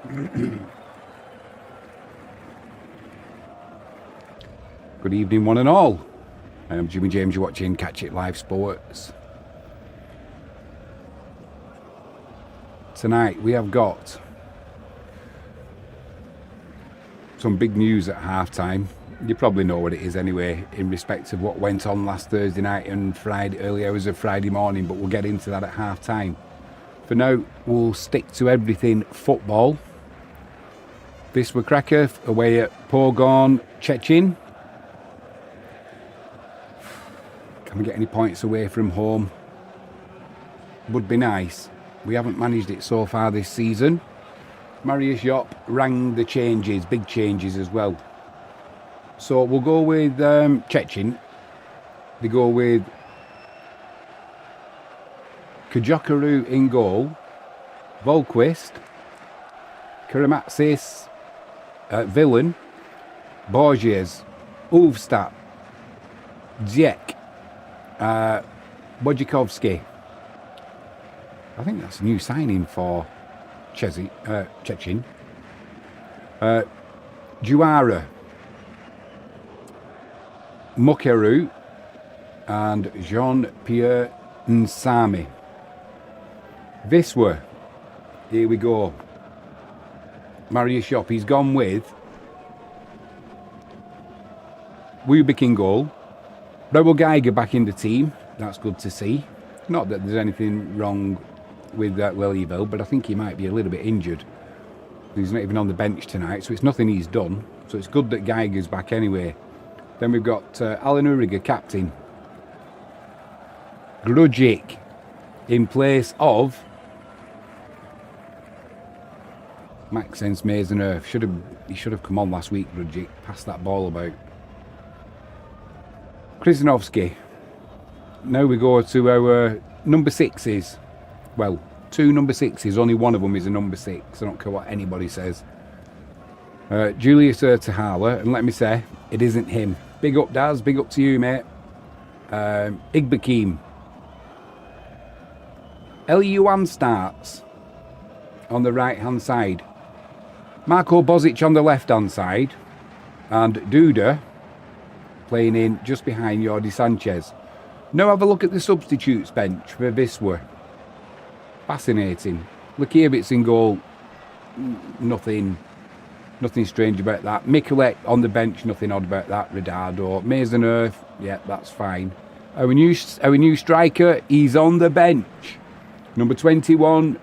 Good evening, one and all. I'm Jimmy James, you're watching Catch It Live Sports. Tonight we have got some big news at half-time. You probably know what it is anyway, in respect of what went on last Thursday night and early hours of Friday morning, but we'll get into that at half-time. For now, we'll stick to everything football. Wisła Krakow away at Pogoń Szczecin. Can we get any points away from home? Would be nice. We haven't managed it so far this season. Marius Jopp rang the changes, big changes as well. So we'll go with Szczecin. They go with Kajokaru in goal, Volquist, Karamatsis, Villain, Borges, Ulfstadt, Dziek, Wojciechowski. I think that's a new signing for Szczecin. Juara, Mukeru, and Jean-Pierre Nsami. Wisła, here we go. Marius Jopp, he's gone with Wubik in goal. Raul Geiger back in the team. That's good to see. Not that there's anything wrong with Lelyville, but I think he might be a little bit injured. He's not even on the bench tonight, so it's nothing he's done. So it's good that Geiger's back anyway. Then we've got Alan Uriger, captain. Grujic in place of Maxence Maisonneuve. He should have come on last week, Grujic. Passed that ball about. Krzyzanowski. Now we go to our number sixes. Well, two number sixes. Only one of them is a number six. I don't care what anybody says. Julius Tahala, and let me say, it isn't him. Big up, Daz. Big up to you, mate. Igbakim. L.U.An starts on the right-hand side. Marko Bozic on the left-hand side. And Duda playing in just behind Jordi Sanchez. Now have a look at the substitutes bench for Wisła. Fascinating. Lukiewicz in goal. Nothing strange about that. Mikulek on the bench, nothing odd about that. Redardo, Maisonneuve, yeah, that's fine. Our new striker, he's on the bench. Number 21,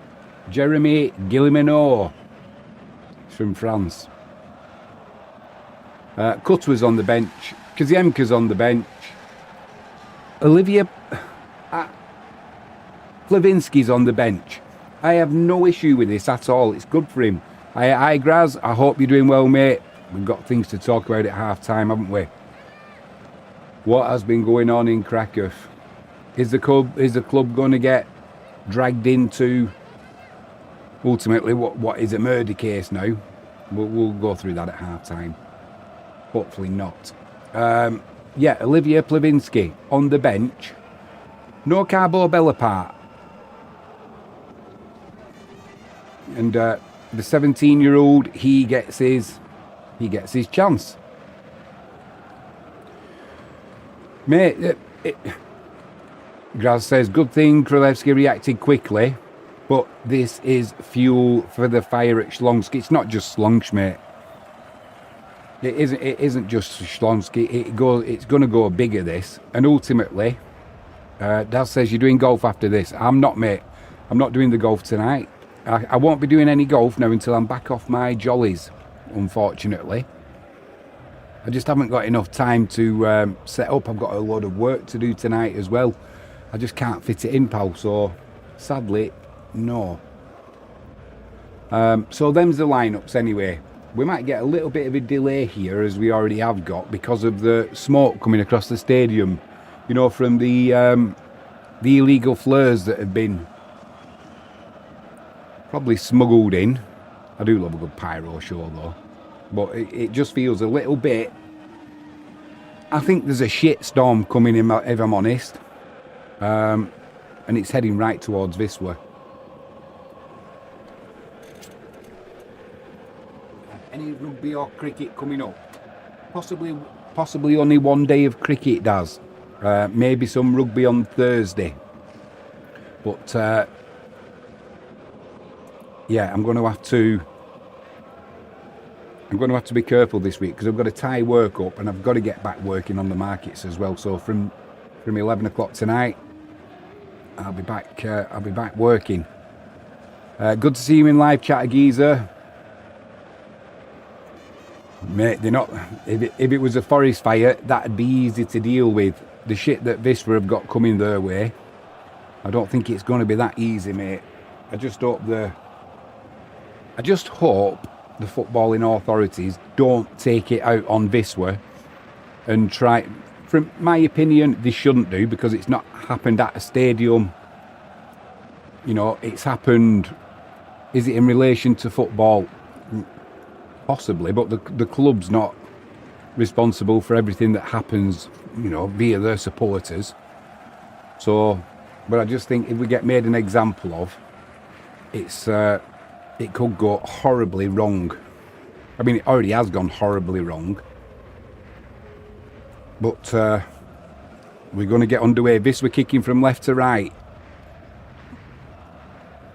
Jeremy Guillemeno. He's from France. Kutwa's on the bench. Kaziemka's on the bench. Olivia Plavinsky's on the bench. I have no issue with this at all. It's good for him. Hi, Graz. I hope you're doing well, mate. We've got things to talk about at half-time, haven't we? What has been going on in Krakow? Is the club going to get dragged into ultimately what is a murder case now? We'll go through that at half-time. Hopefully not. Yeah, Olivia Plavinsky on the bench. No Carbo Bellapart. And the 17-year-old, he gets his chance. Mate, Graz says, good thing Królewski reacted quickly, but this is fuel for the fire at Śląsk. It's not just Śląsk, mate. It isn't just Śląsk. It's going to go bigger, this. And ultimately, Daz says, you're doing golf after this. I'm not, mate. I'm not doing the golf tonight. I won't be doing any golf now until I'm back off my jollies, unfortunately. I just haven't got enough time to set up. I've got a load of work to do tonight as well. I just can't fit it in, pal. So, sadly, no. So, them's the lineups anyway. We might get a little bit of a delay here, as we already have got, because of the smoke coming across the stadium. You know, from the illegal flares that have been probably smuggled in. I do love a good pyro show, though. But it just feels a little bit... I think there's a shit storm coming in, if I'm honest. And it's heading right towards Wisła. any rugby or cricket coming up? Possibly only one day of cricket, Daz. Maybe some rugby on Thursday. But yeah, I'm going to have to be careful this week because I've got to tie work up and I've got to get back working on the markets as well. So from 11 o'clock tonight, I'll be back working. Good to see you in live chat, Geezer. Mate, they're not. If it was a forest fire, that'd be easy to deal with. The shit that Wisła have got coming their way, I don't think it's going to be that easy, mate. I just hope the footballing authorities don't take it out on Wisła and try. From my opinion, they shouldn't do because it's not happened at a stadium. You know, it's happened. Is it in relation to football? Possibly, but the club's not responsible for everything that happens, you know, via their supporters. So, but I just think if we get made an example of, it could go horribly wrong. I mean, it already has gone horribly wrong. But we're going to get underway. Wisła kicking from left to right.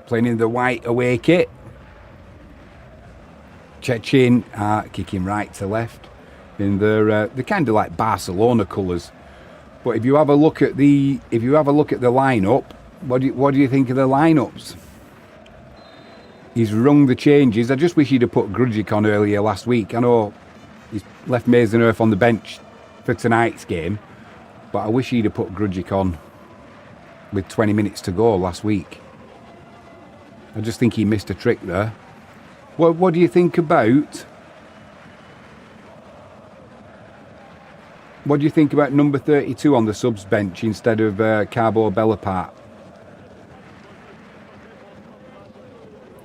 Playing in the white away kit. Szczecin kicking right to left in they're kind of like Barcelona colours. But if you have a look at the lineup, what do you think of the lineups? He's rung the changes. I just wish he'd have put Grudzic on earlier last week. I know he's left Mason Earth on the bench for tonight's game, but I wish he'd have put Grudzic on with 20 minutes to go last week. I just think he missed a trick there. What do you think about? What do you think about number 32 on the subs bench instead of Carbo Belapart?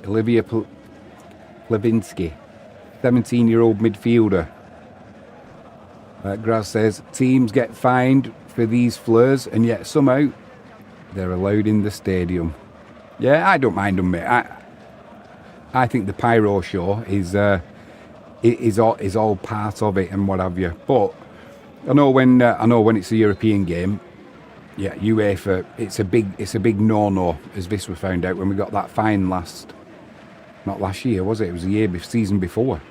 Olivia Levinsky, 17-year-old midfielder. Graz says, teams get fined for these fleurs and yet somehow they're allowed in the stadium. Yeah, I don't mind them, mate. I think the pyro show is all part of it and what have you. But I know when it's a European game, yeah, UEFA, it's a big no-no, as Wisła found out when we got that fine not last year, was it? It was the season before.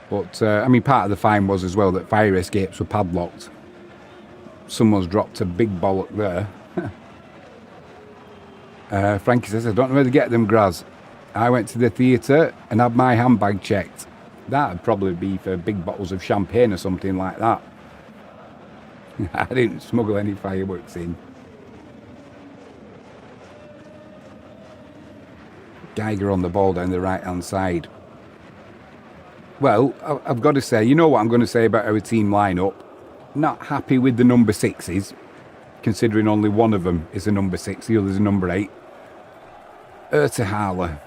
But I mean, part of the fine was as well that fire escapes were padlocked. Someone's dropped a big bollock there. Frankie says, I don't know where to get them, Graz. I went to the theatre and had my handbag checked. That'd probably be for big bottles of champagne or something like that. I didn't smuggle any fireworks in. Geiger on the ball down the right-hand side. Well, I've got to say, you know what I'm going to say about our team lineup? Not happy with the number 6s, considering only one of them is a number 6, the other's a number 8. Ertehaler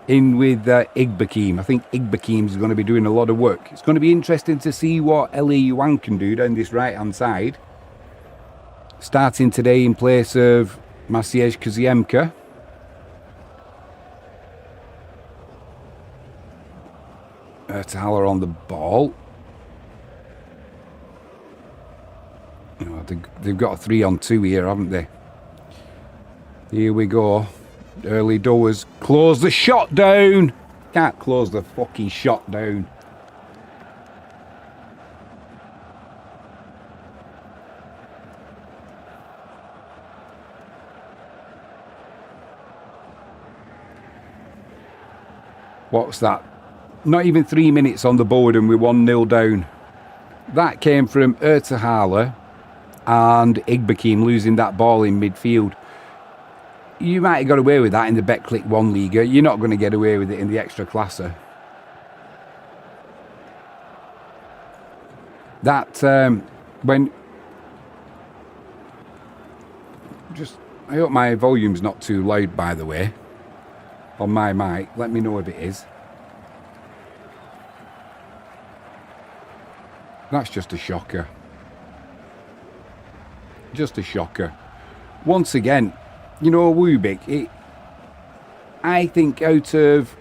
in with Igbakim. I think Igbakim going to be doing a lot of work. It's going to be interesting to see what Eli Yuan can do down this right-hand side. Starting today in place of Maciej Kaziemka. Ertehaler on the ball. Oh, they've got a 3-on-2 here, haven't they? Here we go. Early doors. Close the shot down. Can't close the fucking shot down. What's that? Not even 3 minutes on the board and we're 1-0 down. That came from Ertehaler and Igbakim losing that ball in midfield. You might have got away with that in the Betclic 1 Liga. You're not going to get away with it in the Ekstraklasa. That, when... I hope my volume's not too loud, by the way, on my mic. Let me know if it is. That's just a shocker. Just a shocker. Once again, you know, Wubik, I think out of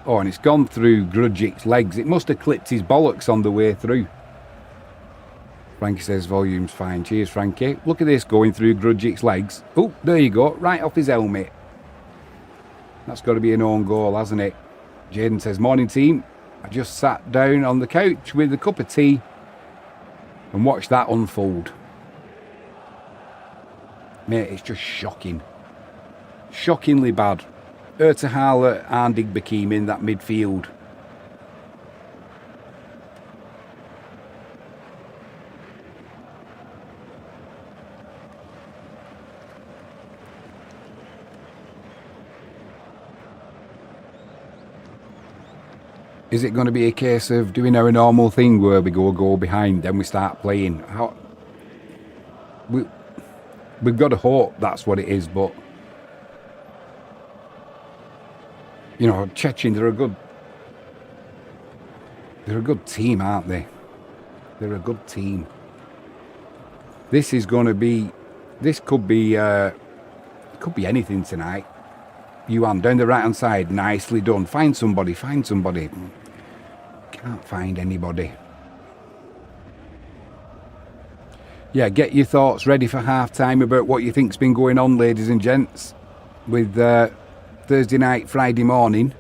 Oh, and it's gone through Grudgic's legs. It must have clipped his bollocks on the way through. Frankie says volume's fine. Cheers, Frankie. Look at this going through Grudgic's legs. Oh, there you go. Right off his helmet. That's got to be an own goal, hasn't it? Jaden says, morning team. I just sat down on the couch with a cup of tea and watched that unfold. Mate, it's just shocking. Shockingly bad. Ertahala and Igbekim in that midfield. Is it going to be a case of doing our normal thing where we go behind, then we start playing? We've got to hope that's what it is, but you know, Szczecin, they're a good team, aren't they? They're a good team. This could be anything tonight. Yuan down the right hand side, nicely done. Find somebody. Can't find anybody. Yeah, get your thoughts ready for half time about what you think's been going on, ladies and gents, with Thursday night, Friday morning.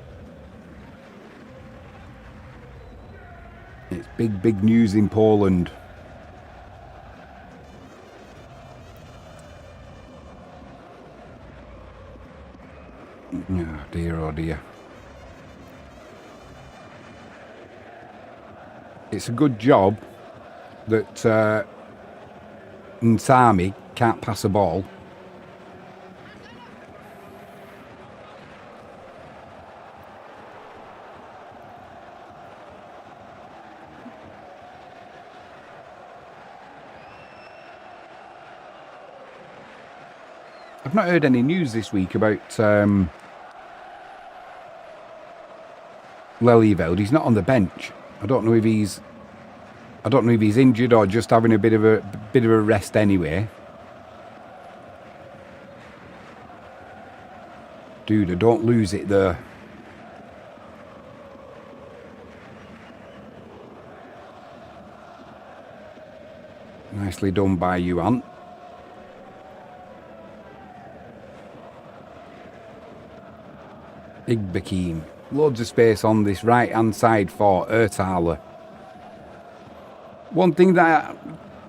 It's big news in Poland. Oh dear, oh dear. It's a good job that Nsami can't pass a ball. I've not heard any news this week about Lelyveld. He's not on the bench. I don't know if he's injured or just having a bit of a rest anyway. Dude, don't lose it there. Nicely done by Yuan. Igbekim. Loads of space on this right hand side for Ertahala. One thing that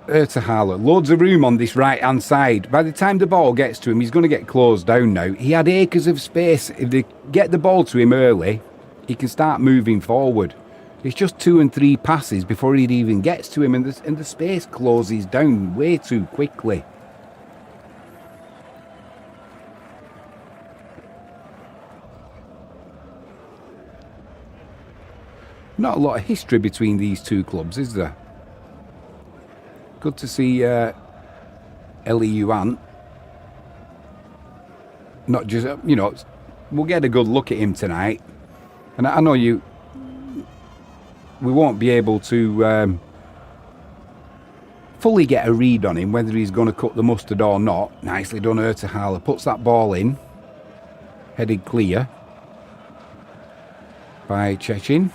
Ertahala, loads of room on this right hand side. By the time the ball gets to him, he's going to get closed down now. He had acres of space. If they get the ball to him early, he can start moving forward. It's just 2 and 3 passes before he even gets to him, and the space closes down way too quickly. Not a lot of history between these two clubs, is there? Good to see Eli Yuan. Not just, you know, we'll get a good look at him tonight. And I know we won't be able to fully get a read on him, whether he's going to cut the mustard or not. Nicely done, Ertahala. Puts that ball in. Headed clear by Szczecin.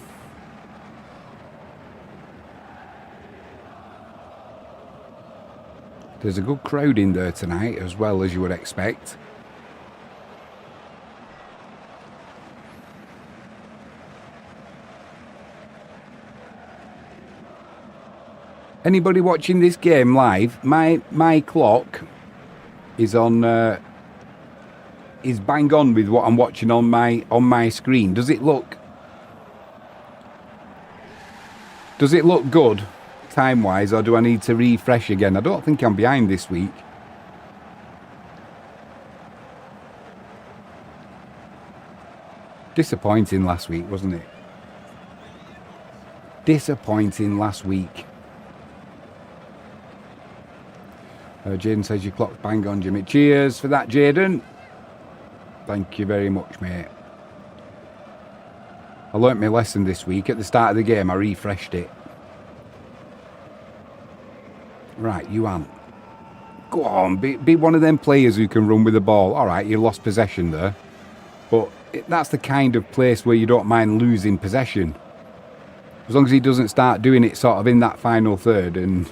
There's a good crowd in there tonight, as well, as you would expect. Anybody watching this game live? My clock is on. Is bang on with what I'm watching on my screen. Does it look good? Time-wise, or do I need to refresh again? I don't think I'm behind this week. Disappointing last week, wasn't it? Disappointing last week. Jaden says your clock's bang on, Jimmy. Cheers for that, Jaden. Thank you very much, mate. I learnt my lesson this week. At the start of the game, I refreshed it. Right, Yuan. Go on, be one of them players who can run with the ball. All right, you lost possession there. But that's the kind of place where you don't mind losing possession. As long as he doesn't start doing it sort of in that final third. And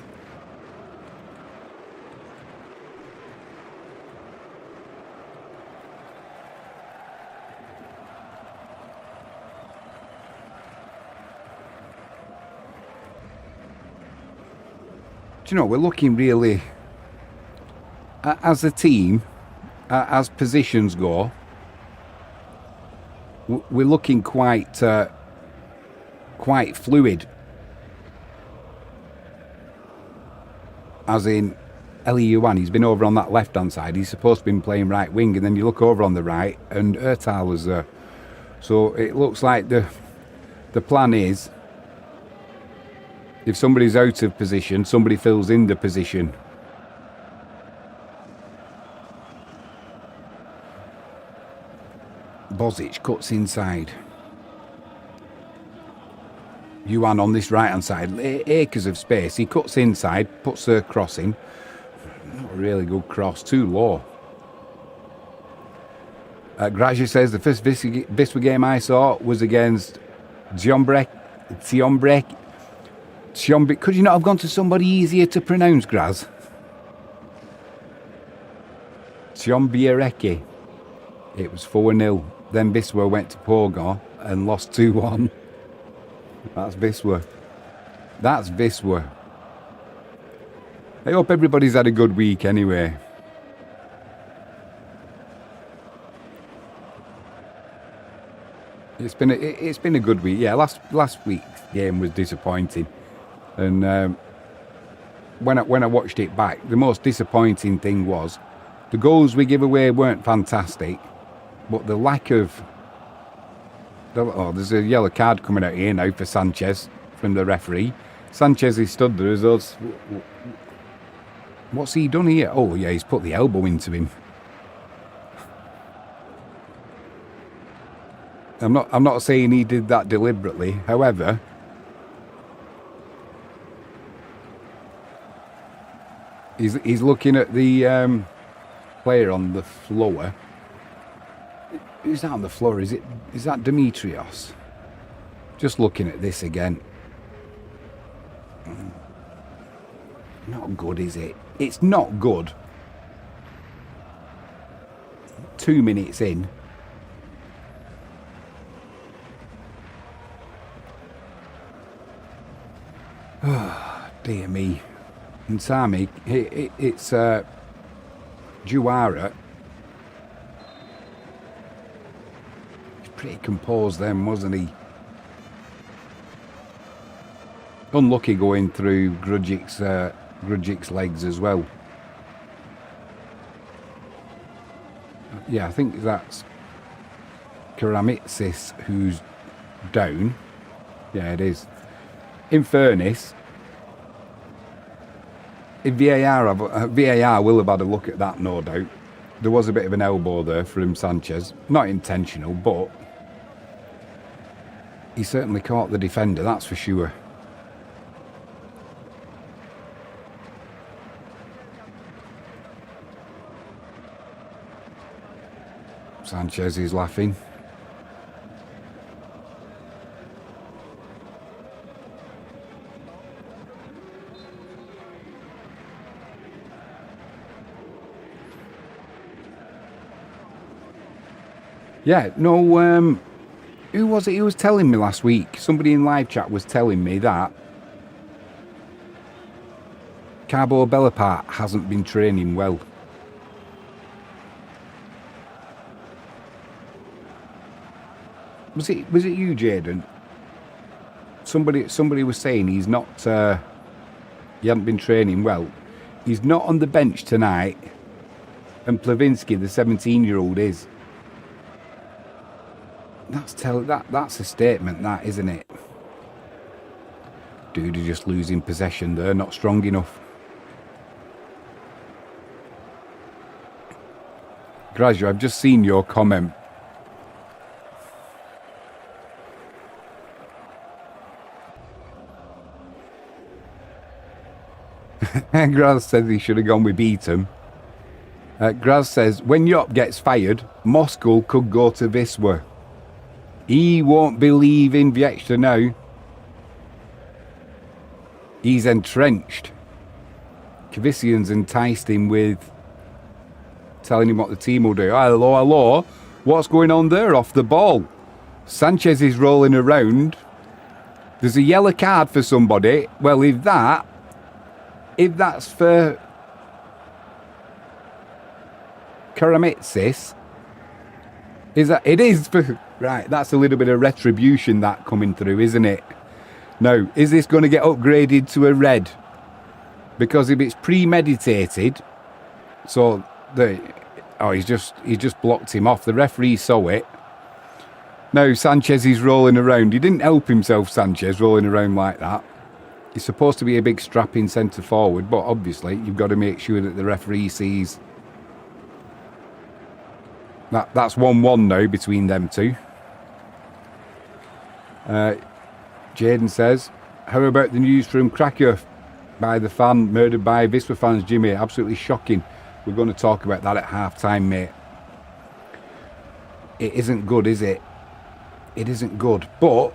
do you know, we're looking really, as a team, as positions go, we're looking quite fluid. As in, Eliuan, he's been over on that left-hand side. He's supposed to be playing right wing, and then you look over on the right, and Ertal was there. So it looks like the plan is, if somebody's out of position, somebody fills in the position. Bozic cuts inside. Yuan on this right hand side, acres of space. He cuts inside, puts a cross in. Not a really good cross, too low. Graja says the first Wisła game I saw was against Tsiombrek. Could you not have gone to somebody easier to pronounce, Graz? Tsiombrek. It was 4-0. Then Wisła went to Pogoń and lost 2-1. That's Wisła. That's Wisła. I hope everybody's had a good week anyway. It's been a good week. Yeah, last week's game was disappointing, and when I watched it back, the most disappointing thing was the goals we give away weren't fantastic, but the lack of. Oh, there's a yellow card coming out here now for Sanchez from the referee. Sanchez is stood there as us. What's he done here? Oh yeah, he's put the elbow into him. I'm not saying he did that deliberately. However, he's looking at the player on the floor. Who's that on the floor? Is that Dimitrios? Just looking at this again. Not good, is it? It's not good. 2 minutes in. Oh, dear me. And Sami, it's Juara. He's pretty composed then, wasn't he? Unlucky going through Grudjik's legs as well. Yeah, I think that's Karamitsis who's down. Yeah, it is. In fairness, if VAR will have had a look at that, no doubt. There was a bit of an elbow there from Sanchez. Not intentional, but he certainly caught the defender, that's for sure. Sanchez is laughing. Yeah, no, who was it who was telling me last week? Somebody in live chat was telling me that Cabo Belapart hasn't been training well. Was it you, Jaden? Somebody was saying he's not. He hadn't been training well. He's not on the bench tonight, and Plavinsky, the 17-year-old, is. That's a statement, that, isn't it? Dude are just losing possession there, not strong enough. Graja, I've just seen your comment. Graz said he should have gone with Beaton. Graz says, when Job gets fired, Moscow could go to Wisła. He won't be leaving Viextra now. He's entrenched. Kvisian's enticed him with telling him what the team will do. Hello, hello. What's going on there off the ball? Sanchez is rolling around. There's a yellow card for somebody. Well, if that's for Karamitsis, it is for, right, that's a little bit of retribution that coming through, isn't it? Now, is this going to get upgraded to a red? Because if it's premeditated, so he's just blocked him off. The referee saw it. Now Sanchez is rolling around. He didn't help himself, Sanchez, rolling around like that. He's supposed to be a big strapping centre forward, but obviously you've got to make sure that the referee sees that's 1-1 now between them two. Jaden says, how about the news from Krakow by the fan murdered by Wisła fans, Jimmy? Absolutely shocking. We're going to talk about that at half-time, mate. It isn't good, is it? It isn't good, but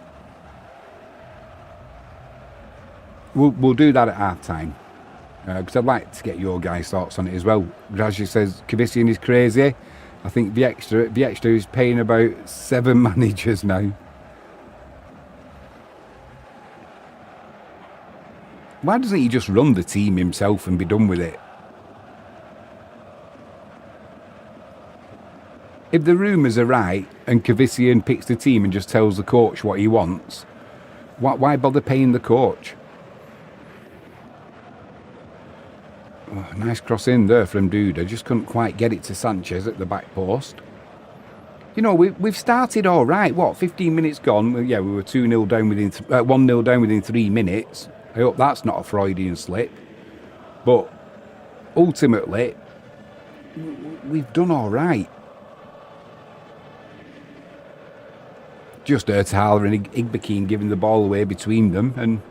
we'll do that at half-time. Because I'd like to get your guys' thoughts on it as well. Grazia says, Kvisian is crazy. I think Viextra is paying about 7 managers now. Why doesn't he just run the team himself and be done with it? If the rumours are right and Kvisian picks the team and just tells the coach what he wants, why bother paying the coach? Oh, nice cross in there from Duda. Just couldn't quite get it to Sanchez at the back post. You know, we've started all right. What, 15 minutes gone? Well, yeah, we were 2-0 down within 1-0 down within 3 minutes. I hope that's not a Freudian slip. But ultimately, we've done all right. Just Erthaler and Igbekeen giving the ball away between them, and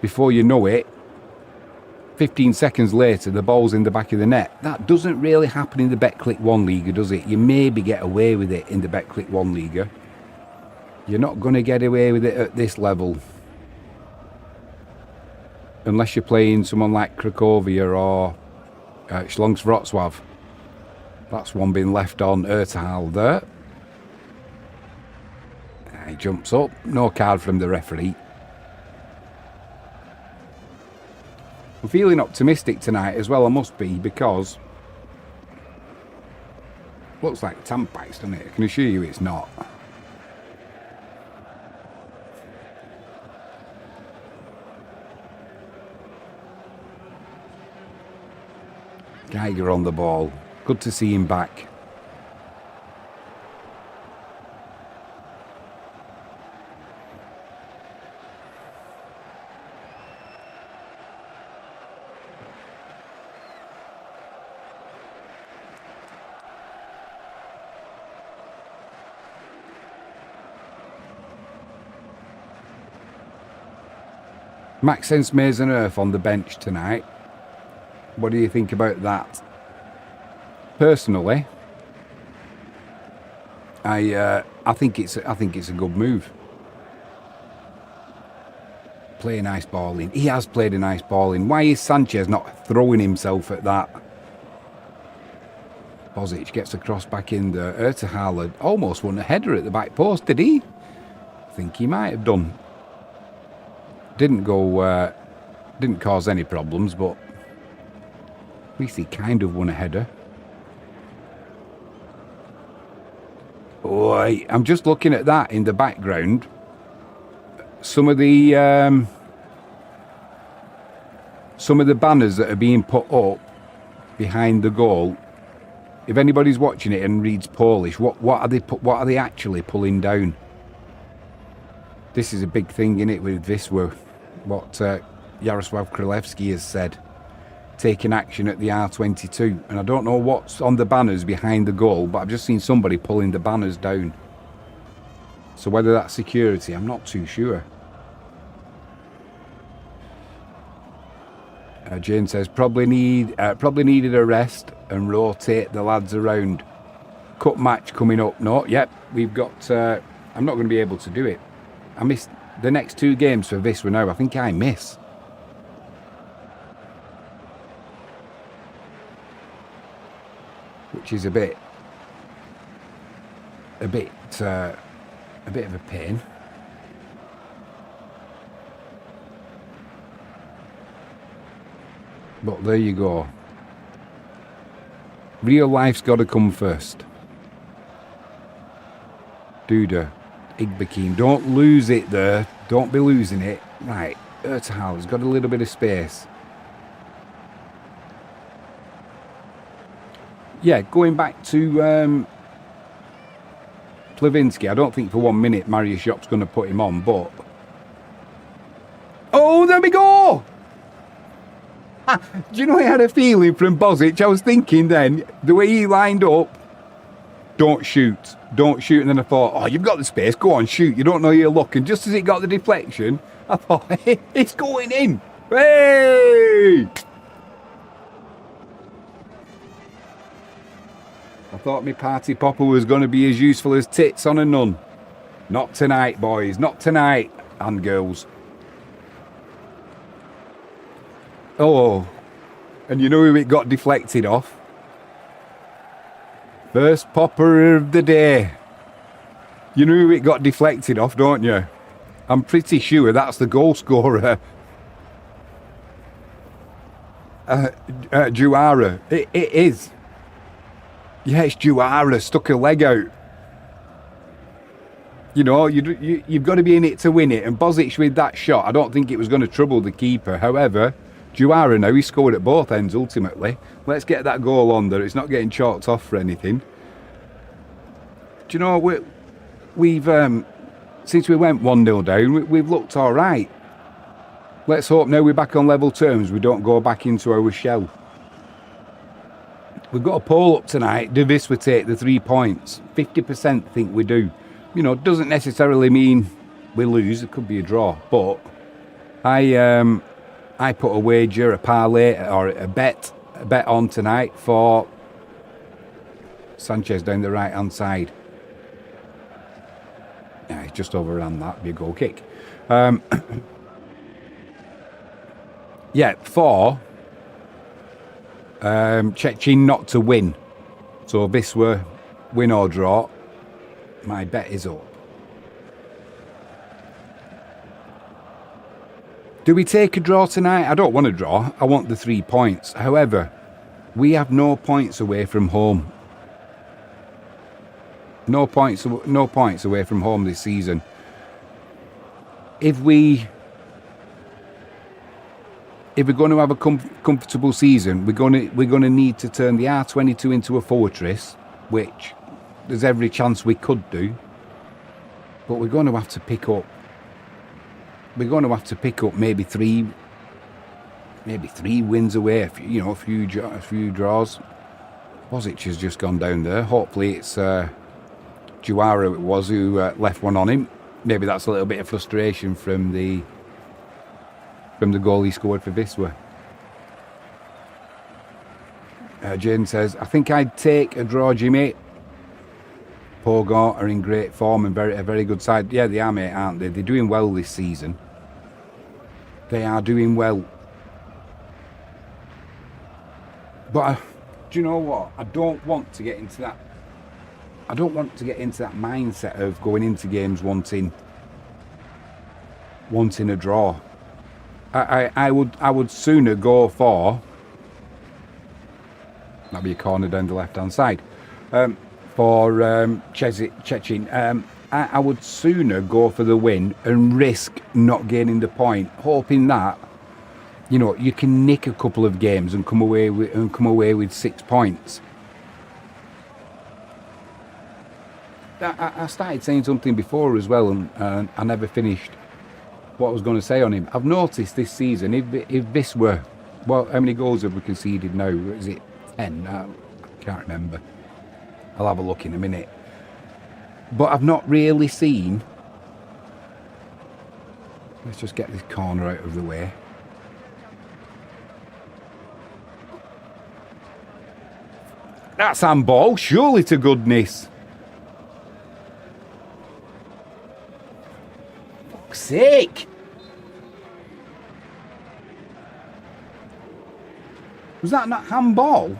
before you know it, 15 seconds later, the ball's in the back of the net. That doesn't really happen in the Betclic 1 Liga, does it? You maybe get away with it in the Betclic 1 Liga. You're not going to get away with it at this level. Unless you're playing someone like Cracovia or Śląsk Wrocław. That's one being left on Erthaler there. He jumps up. No card from the referee. I'm feeling optimistic tonight as well, I must be, because looks like Tampax, doesn't it? I can assure you it's not. Geiger on the ball. Good to see him back. Maxence Maisonneuve on the bench tonight. What do you think about that? Personally, I think it's a good move. Play a nice ball in. He has played a nice ball in. Why is Sanchez not throwing himself at that? Bozic gets a cross back in there. Erthaler almost won a header at the back post, did he? I think he might have done. Didn't cause any problems, but at least he kind of won a header. Oh, I'm just looking at that in the background. Some of the banners that are being put up behind the goal. If anybody's watching it and reads Polish, what are they actually pulling down? This is a big thing, in it, with Wisła. What Jarosław Królewski has said, taking action at the R22, and I don't know what's on the banners behind the goal, but I've just seen somebody pulling the banners down. So whether that's security, I'm not too sure. Jane says probably needed a rest and rotate the lads around. Cup match coming up. No, yep, we've got. I'm not going to be able to do it. I missed the next 2 games for Wisła now. I think I miss. Which is a bit of a pain. But there you go. Real life's got to come first. Duda, Igbekeem, don't lose it there. Don't be losing it. Right, Ertahal has got a little bit of space. Yeah, going back to Plavinsky, I don't think for 1 minute Marius Shop's going to put him on, but... Oh, there we go! Do you know I had a feeling from Bozic? I was thinking then, the way he lined up, don't shoot. And then I thought, oh, you've got the space, go on, shoot. You don't know your luck. And just as it got the deflection, I thought, hey, it's going in. Hey! I thought my party popper was going to be as useful as tits on a nun. Not tonight, boys. Not tonight, and girls. Oh, and you know who it got deflected off? First popper of the day. You know who it got deflected off, don't you? I'm pretty sure that's the goal scorer. Juara. It is. Yeah, it's Juara. Stuck a leg out. You know, you've got to be in it to win it. And Bozic with that shot, I don't think it was going to trouble the keeper. However, Juara now, he scored at both ends ultimately. Let's get that goal on there. It's not getting chalked off for anything. Do you know, we've since we went 1-0 down, we've looked all right. Let's hope now we're back on level terms, we don't go back into our shell. We've got a poll up tonight. Do Wisła take the 3 points? 50% think we do. You know, doesn't necessarily mean we lose. It could be a draw. But I put a wager, a parlay, or a bet on tonight for Sanchez down the right hand side. Yeah, he's just overran that. Be a goal kick. Yeah, for Szczecin not to win. So Wisła win or draw. My bet is up. Do we take a draw tonight? I don't want a draw. I want the 3 points. However, we have no points away from home. No points away from home this season. If we're going to have a comfortable season, we're going to need to turn the R22 into a fortress, which there's every chance we could do. But we're going to have to pick up. We're going to have to pick up maybe three wins away. A few draws. Bozic has just gone down there. Hopefully it's Juara it was who left one on him. Maybe that's a little bit of frustration from the goal he scored for Wisła. Jane says, I think I'd take a draw, Jimmy. Pogoń are in great form and a very good side. Yeah, they are, mate, aren't they? They're doing well this season. They are doing well. But do you know what? I don't want to get into that mindset of going into games wanting a draw. I would sooner go for, that'd be a corner down the left hand side, for Szczecin. I would sooner go for the win and risk not gaining the point, hoping that you can nick a couple of games and come away with 6 points. I started saying something before as well, and I never finished what I was going to say on him. I've noticed this season, if Wisła, well, how many goals have we conceded now? Is it 10? I can't remember. I'll have a look in a minute. But I've not really seen... Let's just get this corner out of the way. That's handball, surely to goodness. Fuck's sake. Was that not handball?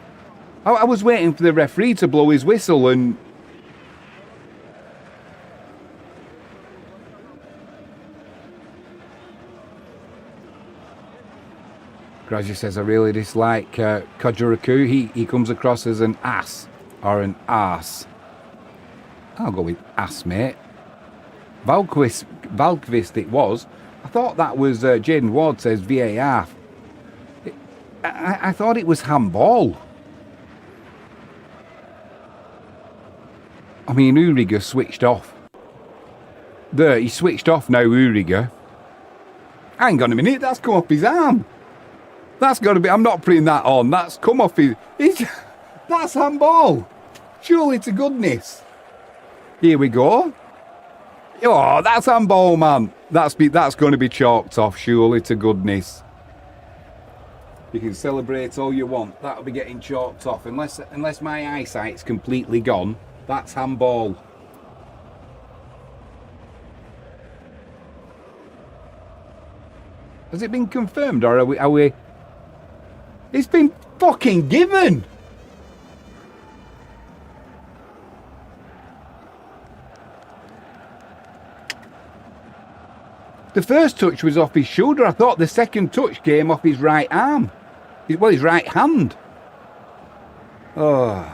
I was waiting for the referee to blow his whistle and... Grazi says, I really dislike Kojuraku. He comes across as an ass or an arse. I'll go with ass, mate. Valkvist it was. I thought that was Jaden Ward says VAR. I thought it was handball. I mean, Uriga switched off. There, he switched off now, Uriga. Hang on a minute, that's come off his arm. That's got to be, I'm not putting that on. That's come off his, that's handball. Surely to goodness. Here we go. Oh, that's handball, man. That's going to be chalked off, surely to goodness. You can celebrate all you want. That'll be getting chalked off. Unless my eyesight's completely gone, that's handball. Has it been confirmed, or are we... It's been fucking given! The first touch was off his shoulder. I thought the second touch came off his right arm. Well, his right hand. Oh,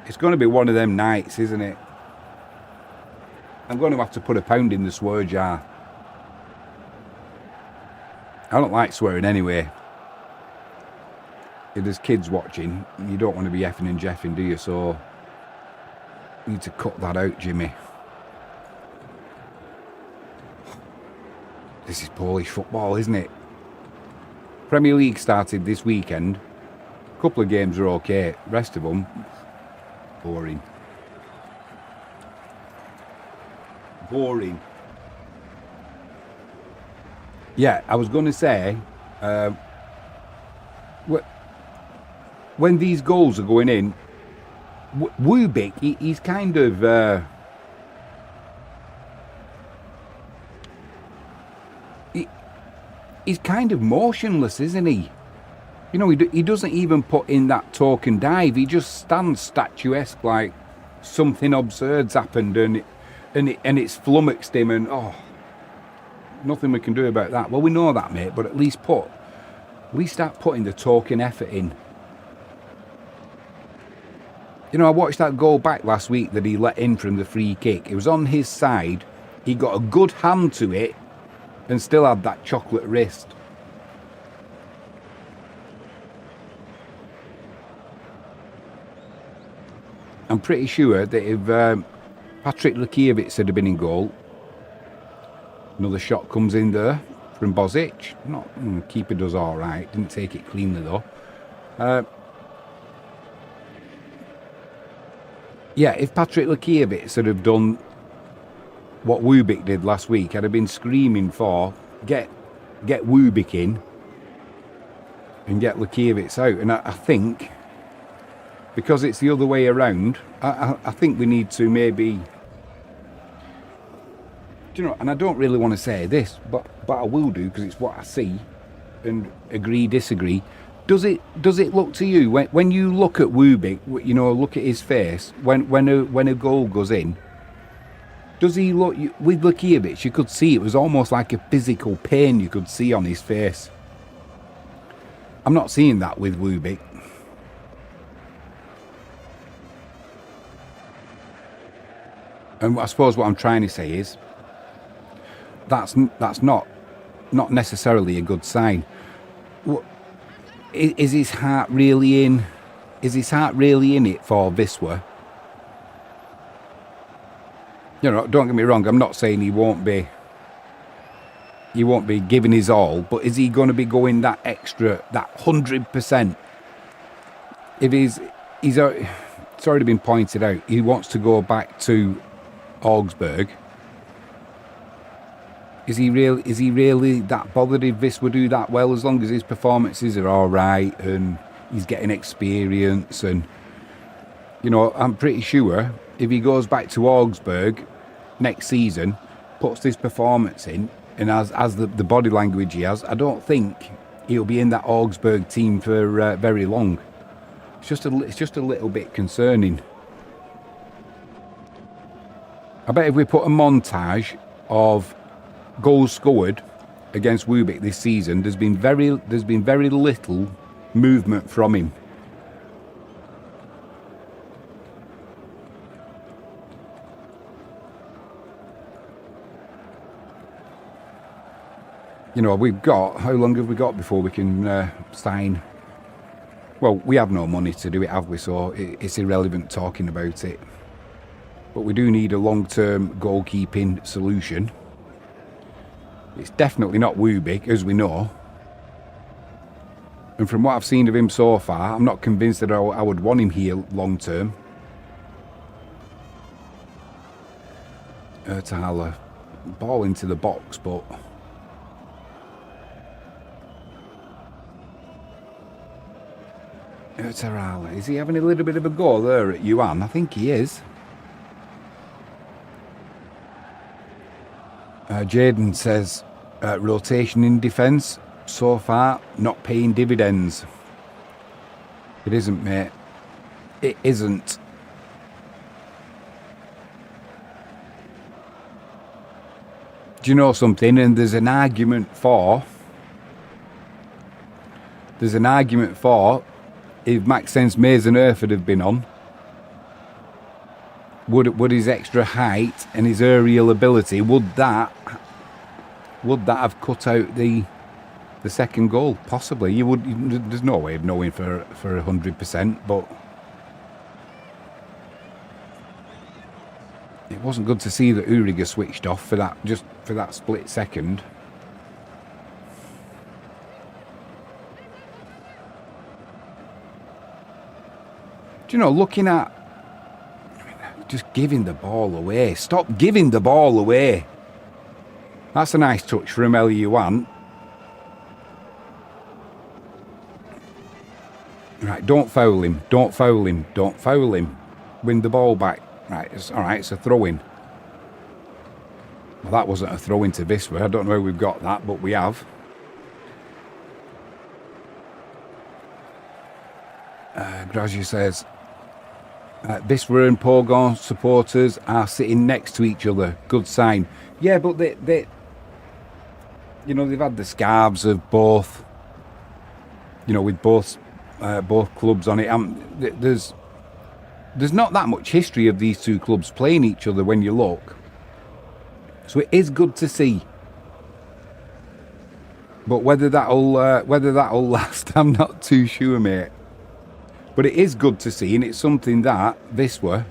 it's going to be one of them nights, isn't it? I'm going to have to put £1 in the swear jar. I don't like swearing anyway. If there's kids watching, you don't want to be effing and jeffing, do you? So, you need to cut that out, Jimmy. This is Polish football, isn't it? Premier League started this weekend. A couple of games are okay. Rest of them, boring. Boring. Yeah, I was going to say, when these goals are going in, Wubik, he's kind of... he's kind of motionless, isn't he? You know, he doesn't even put in that token dive. He just stands statuesque like something absurd's happened and it's flummoxed him and nothing we can do about that. Well, we know that, mate, but at least start putting the token effort in. You know, I watched that goal back last week that he let in from the free kick. It was on his side. He got a good hand to it and still had that chocolate wrist. I'm pretty sure that if Patrick Lekiewicz had been in goal, another shot comes in there from Bozic. Keeper does all right. Didn't take it cleanly though. Yeah, if Patrick Lekiewicz had have done what Wubik did last week, I'd have been screaming for get Wubik in and get Lekiewicz out. And I think because it's the other way around, I think we need to maybe, do you know, and I don't really want to say this, but I will do because it's what I see and agree, disagree. Does it look to you when you look at Wubik, you know, look at his face when a goal goes in? Does he look, with Lekiewicz, you could see it was almost like a physical pain you could see on his face. I'm not seeing that with Wubik. And I suppose what I'm trying to say is that's not necessarily a good sign. Is his heart really in? Is his heart really in it for Wisła? You know, don't get me wrong. I'm not saying he won't be giving his all, but is he going to be going that extra, that 100%? If it's already been pointed out, he wants to go back to Augsburg. Is he really that bothered if Wisła do that well, as long as his performances are all right and he's getting experience, and you know, I'm pretty sure if he goes back to Augsburg next season, puts this performance in, and as the body language he has, I don't think he'll be in that Augsburg team for very long. It's just a little bit concerning. I bet if we put a montage of goals scored against Wübeck this season, there's been very little movement from him. You know, how long have we got before we can sign? Well, we have no money to do it, have we? So it's irrelevant talking about it. But we do need a long-term goalkeeping solution. It's definitely not Wübeck, as we know. And from what I've seen of him so far, I'm not convinced that I would want him here long-term. Ertala, ball into the box, but... Ertala, is he having a little bit of a go there at Yuan? I think he is. Jaden says, rotation in defence, so far, not paying dividends. It isn't, mate. It isn't. Do you know something? And there's an argument for if Maxence Mason-Erford had been on, would his extra height and his aerial ability, would that have cut out the second goal? Possibly. There's no way of knowing for 100%, but it wasn't good to see that Uriga switched off for that split second. Do you know, looking at just giving the ball away. Stop giving the ball away. That's a nice touch from Yuan. Right, don't foul him. Don't foul him. Don't foul him. Win the ball back. Right, it's a throw-in. Well, that wasn't a throw-in to Wisła. I don't know how we've got that, but we have. Grazier says, Wisła and Pogoń supporters are sitting next to each other. Good sign. Yeah, but they you know, they've had the scarves of both, you know, with both clubs on it. There's not that much history of these two clubs playing each other when you look. So it is good to see. But whether that'll last, I'm not too sure, mate. But it is good to see, and it's something that Wisła,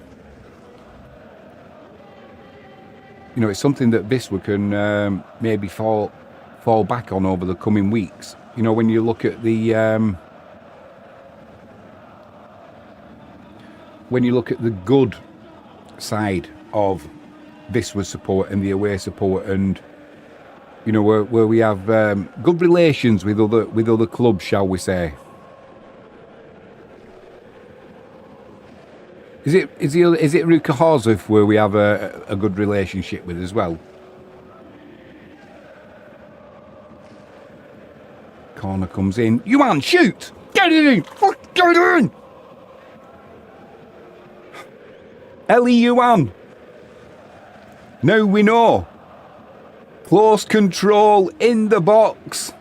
you know, it's something that Wisła can maybe fall back on over the coming weeks. You know, when you look at the good side of Wisła support and the away support, and you know, where we have good relations with other clubs, shall we say. Is it Ruka Horzów where we have a good relationship with as well? Corner comes in. Yuan, shoot! Get it in! Get it in! Ellie Yuan. Now we know. Close control in the box.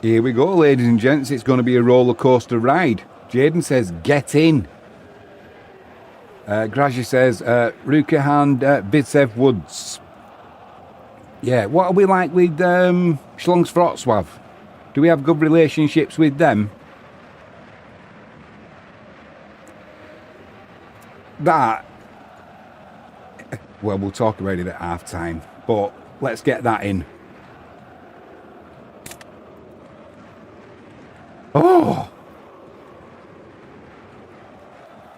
Here we go, ladies and gents. It's going to be a roller coaster ride. Jaden says, get in. Grazier says, Ruka and Bitsev Woods. Yeah, what are we like with Schlongs Wrocław? Do we have good relationships with them? That, well, we'll talk about it at half time, but let's get that in. Oh!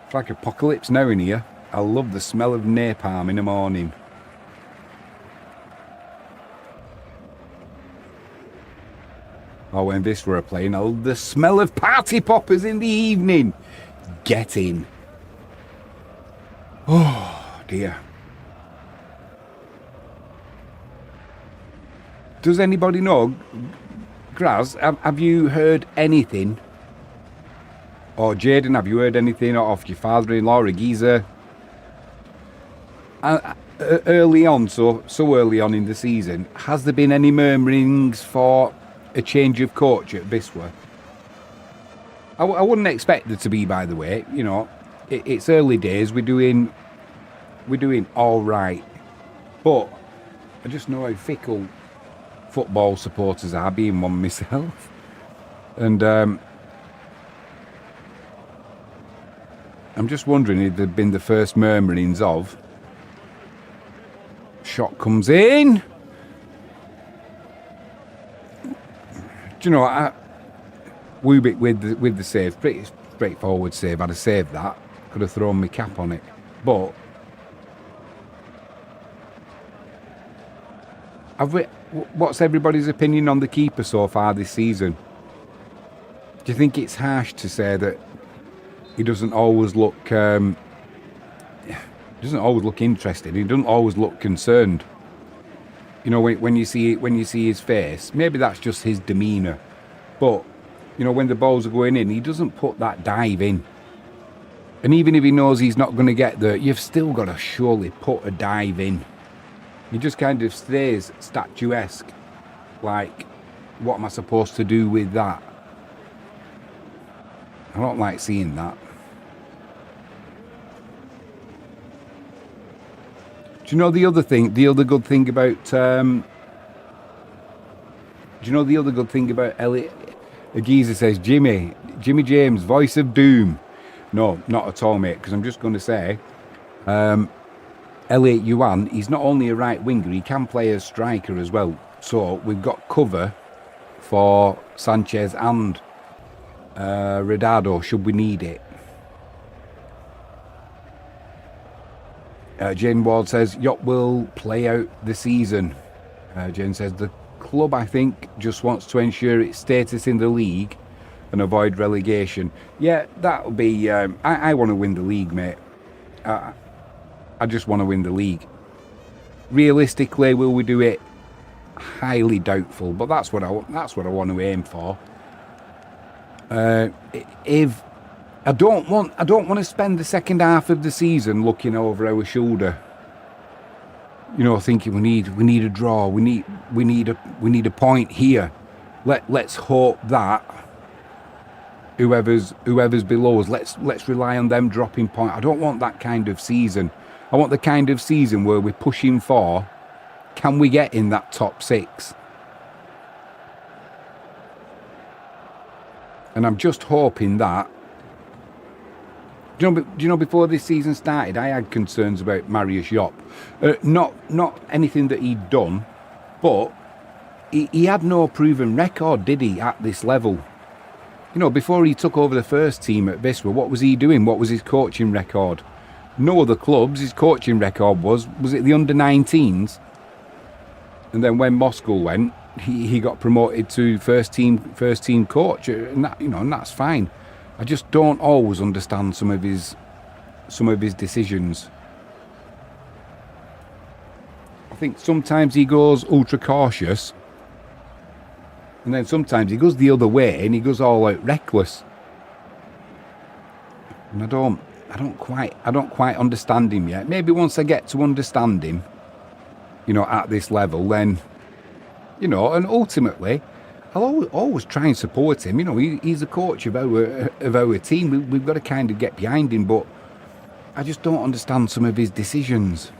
It's like apocalypse now in here. I love the smell of napalm in the morning. or when Wisła are playing. I love the smell of party poppers in the evening. Get in. Oh dear. Does anybody know, Graz, have you heard anything? Or Jaden, have you heard anything off your father-in-law, Giza? Early on, so early on in the season, has there been any murmurings for a change of coach at Wisła? I wouldn't expect there to be, by the way. You know, it's early days. We're doing all right, but I just know how fickle football supporters are, being one myself, and I'm just wondering if there'd been the first murmurings of. Shot comes in. Do you know, Wubik with the save, pretty straightforward save. I'd have saved that. Could have thrown my cap on it, but what's everybody's opinion on the keeper so far this season? Do you think it's harsh to say that he doesn't always look interested? He doesn't always look concerned. You know, when you see his face, maybe that's just his demeanour. But you know, when the balls are going in, he doesn't put that dive in. And even if he knows he's not going to get there, you've still got to surely put a dive in. He just kind of stays statuesque, like, what am I supposed to do with that? I don't like seeing that. Do you know the other thing? The other good thing about Elliot? A geezer says, Jimmy James, voice of doom. No, not at all, mate. Because I'm just going to say, Elliot Yuan, he's not only a right winger, he can play as striker as well. So we've got cover for Sanchez and Redado should we need it. Jane Ward says, Yacht will play out the season. Jane says, the club, I think, just wants to ensure its status in the league and avoid relegation. Yeah, that'll be... I want to win the league, mate. I just want to win the league. Realistically, will we do it? Highly doubtful, but that's what I want to aim for. If I don't want to spend the second half of the season looking over our shoulder. You know, thinking we need a draw, we need a point here. Let's hope that whoever's below us, let's rely on them dropping point. I don't want that kind of season. I want the kind of season where we're pushing for, can we get in that top six? And I'm just hoping that. Do you know, before this season started, I had concerns about Marius Jopp. Not anything that he'd done, but he had no proven record, did he, at this level? You know, before he took over the first team at Wisła, what was he doing? What was his coaching record? No other clubs. His coaching record was it the under-19s? And then when Moscow went, he got promoted to first team coach, and that, you know, and that's fine. I just don't always understand some of his decisions. I think sometimes he goes ultra cautious, and then sometimes he goes the other way and he goes all out reckless. And I don't quite understand him yet. Maybe once I get to understand him, you know, at this level, then, you know, and ultimately, I'll always try and support him. You know, he's the coach of our team. We've got to kind of get behind him, but I just don't understand some of his decisions.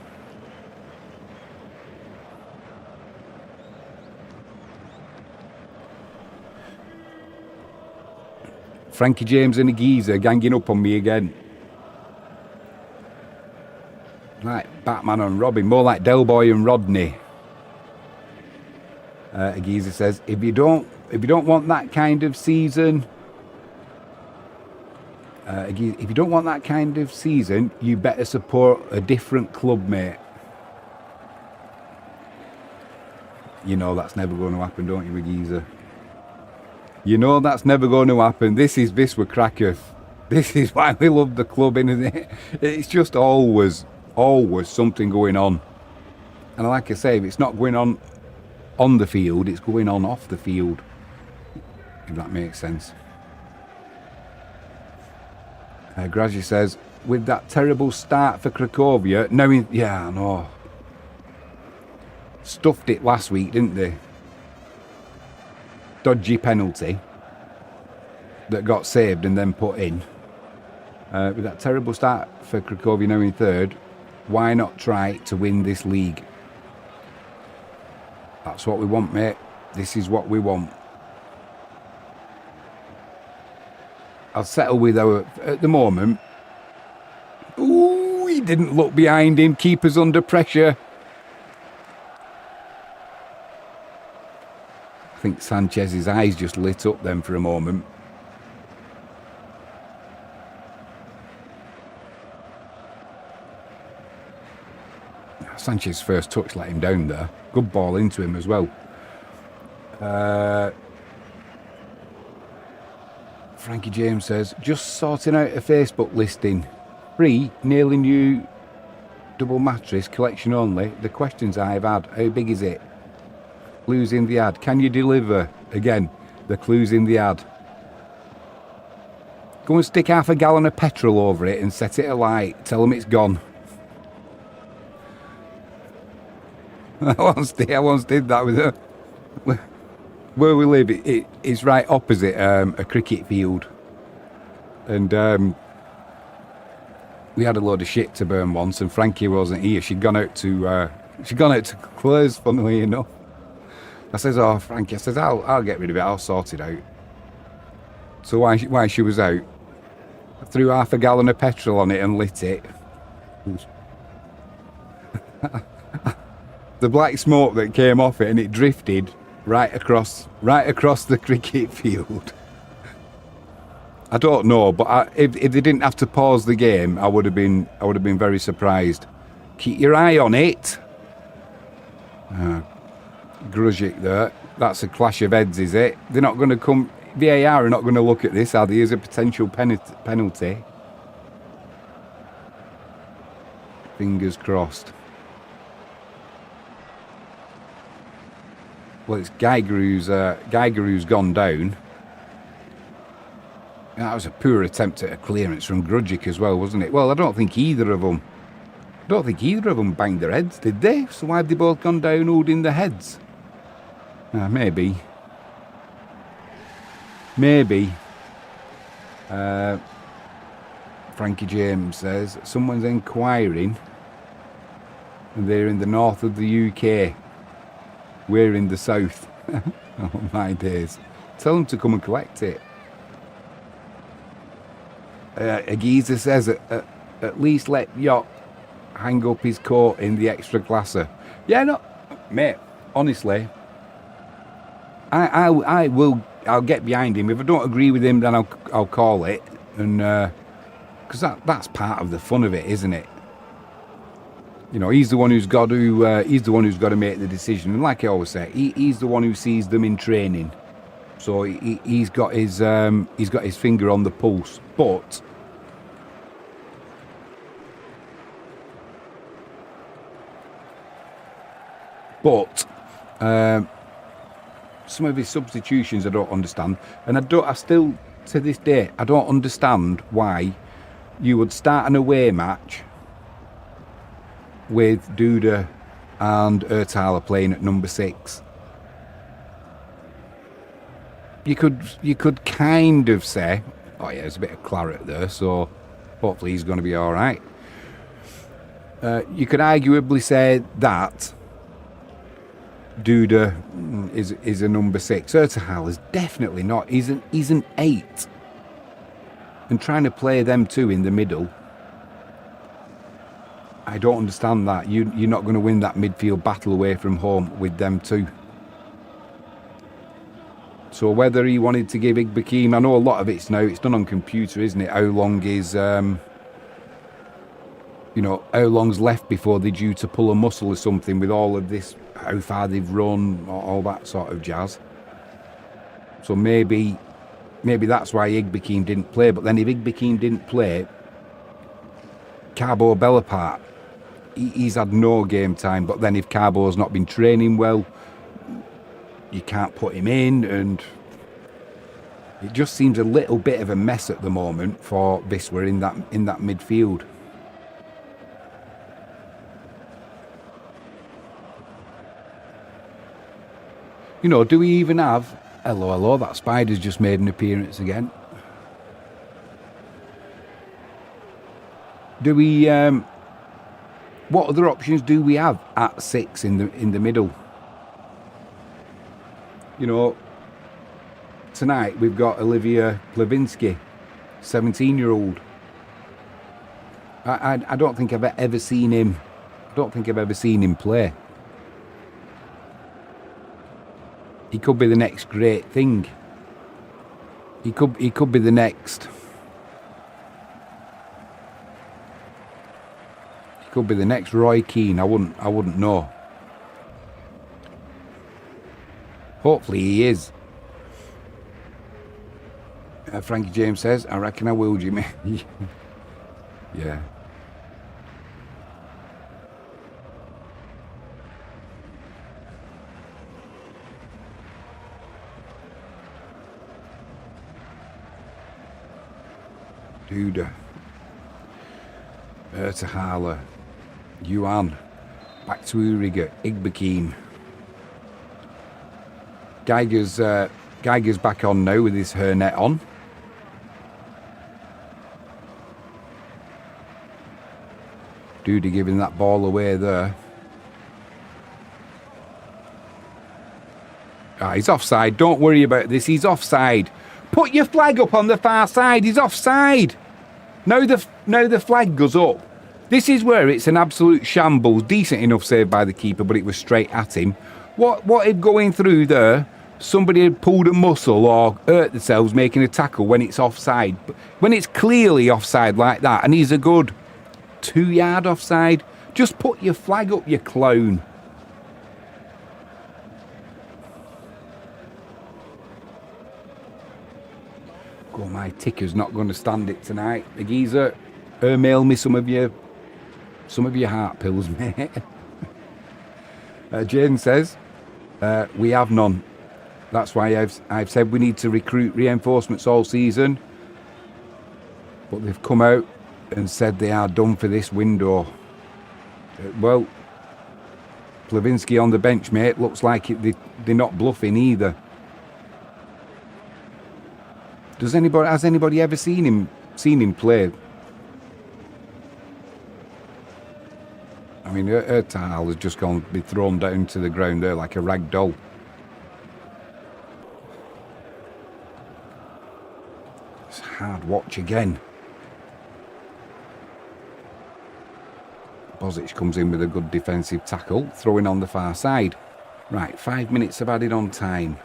Frankie James and a geezer ganging up on me again. Like Batman and Robin, more like Del Boy and Rodney. A geezer says, if you don't want that kind of season, if you don't want that kind of season, you better support a different club, mate. You know that's never going to happen, don't you, a geezer? You know that's never going to happen. This is Wisła Kraków. This is why we love the club, isn't it? It's just always something going on. And like I say, if it's not going on the field, it's going on off the field. If that makes sense. Grazi says, with that terrible start for Cracovia, knowing, yeah, I know. Stuffed it last week, didn't they? Dodgy penalty that got saved and then put in. With that terrible start for Cracovia now in third, why not try to win this league? That's what we want, mate. This is what we want. I'll settle with our, at the moment. Ooh, he didn't look behind him. Keeper's under pressure. I think Sanchez's eyes just lit up then for a moment. Sanchez's first touch let him down there. Good ball into him as well. Frankie James says, just sorting out a Facebook listing. Free, nearly new double mattress, collection only. The questions I've had, how big is it? Clues in the ad. Can you deliver? Again, the clues in the ad. Go and stick half a gallon of petrol over it and set it alight. Tell them it's gone. I once did that with her. Where we live, it's right opposite a cricket field, and we had a load of shit to burn once, and Frankie wasn't here. She'd gone out to Claire's, funnily enough. I says, "Oh, Frankie," I says, "I'll get rid of it. I'll sort it out." So while she was out, I threw half a gallon of petrol on it and lit it. The black smoke that came off it, and it drifted right across the cricket field. I don't know, but if they didn't have to pause the game, I would have been very surprised. Keep your eye on it. Gruzic there. That's a clash of heads, is it? They're not going to come. VAR are not going to look at this, are they? As a potential penalty. Fingers crossed. Well, it's Geiger who's gone down. That was a poor attempt at a clearance from Gruzic as well, wasn't it? Well, I don't think either of them banged their heads, did they? So why have they both gone down holding their heads? Maybe. Frankie James says, someone's inquiring and they're in the north of the UK. We're in the south. Oh my days. Tell them to come and collect it. A geezer says at least let Yacht hang up his coat in the Ekstraklasa. Yeah, no, mate, honestly, I'll get behind him. If I don't agree with him, then I'll call it, and because that's part of the fun of it, isn't it? You know, he's the one who's got to make the decision. And like I always say, he's the one who sees them in training. So he's got his finger on the pulse. But some of his substitutions I don't understand, and I still to this day I don't understand why you would start an away match with Duda and Ertala playing at number 6. You could kind of say, oh yeah, there's a bit of claret there, so hopefully he's going to be all right. You could arguably say that Duda is a number 6. Ertala is definitely not. He's an 8, and trying to play them two in the middle, I don't understand that. You're not going to win that midfield battle away from home with them two. So whether he wanted to give Igbakim, I know a lot of it's done on computer, isn't it? How long is, how long's left before they're due to pull a muscle or something with all of this, how far they've run, all that sort of jazz. So maybe that's why Igbekeem didn't play. But then if Igbekeem didn't play, Carbo Belapart, he's had no game time. But then if Carbo's not been training well, you can't put him in, and it just seems a little bit of a mess at the moment for Wisła in that midfield. You know, do we even have... Hello, that spider's just made an appearance again. Do we... what other options do we have at 6 in the middle? You know, tonight we've got Olivia Plevinski, 17-year-old. I don't think I've ever seen him... I don't think I've ever seen him play. He could be the next great thing. He could be the next. He could be the next Roy Keane. I wouldn't know. Hopefully he is. Frankie James says, I reckon I will, Jimmy. Yeah. Duda, Ertahala, Yuan, back to Uriga, Igbekeem. Geiger's back on now with his hairnet on. Duda giving that ball away there. He's offside. Don't worry about this. He's offside. Put your flag up on the far side. He's offside. Now the flag goes up. This is where it's an absolute shambles. Decent enough save by the keeper, but it was straight at him. What if going through there, somebody had pulled a muscle or hurt themselves making a tackle when it's offside? When it's clearly offside like that, and he's a good 2 yard offside, just put your flag up, you clown. Oh, my ticker's not going to stand it tonight. The geezer, mail me some of your heart pills, mate. Jane says, we have none. That's why I've said we need to recruit reinforcements all season. But they've come out and said they are done for this window. Well, Plevinski on the bench, mate. Looks like they're not bluffing either. Has anybody ever seen him play? I mean, her tile has just gone be thrown down to the ground there like a rag doll. It's a hard watch again. Bozic comes in with a good defensive tackle, throwing on the far side. Right, 5 minutes of added on time.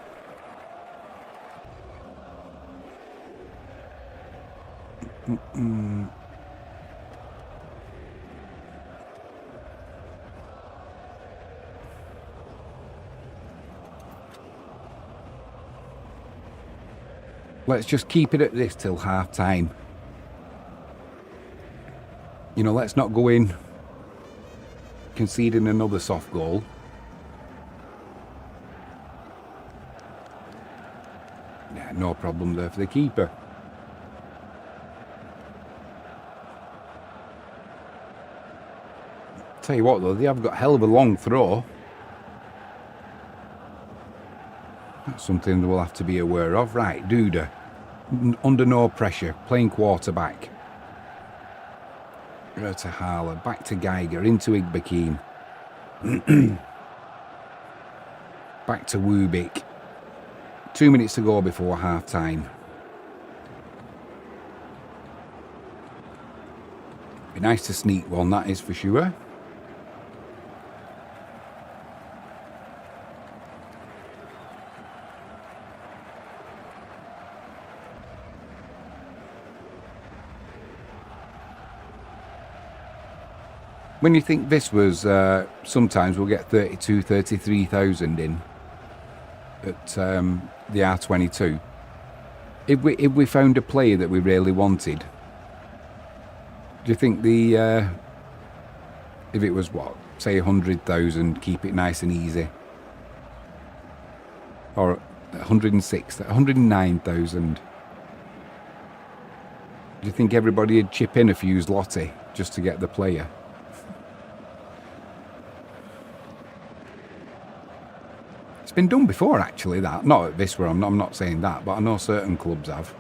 Let's just keep it at this till half time. You know, let's not go in conceding another soft goal. Yeah, no problem there for the keeper. Tell you what though, they have got a hell of a long throw. That's something that we'll have to be aware of. Right, Duda, under no pressure, playing quarterback. Ertahala, back to Geiger, into Igbekeem. Back to Wubik. 2 minutes to go before half time. Be nice to sneak one, that is for sure. When you think this was, sometimes we'll get 32, 33,000 in. at the R22. If we found a player that we really wanted, do you think if it was what, say 100,000, keep it nice and easy, or 109,000? Do you think everybody would chip in a few zloty just to get the player? It's been done before, actually, that. Not at Wisła, I'm not saying that, but I know certain clubs have.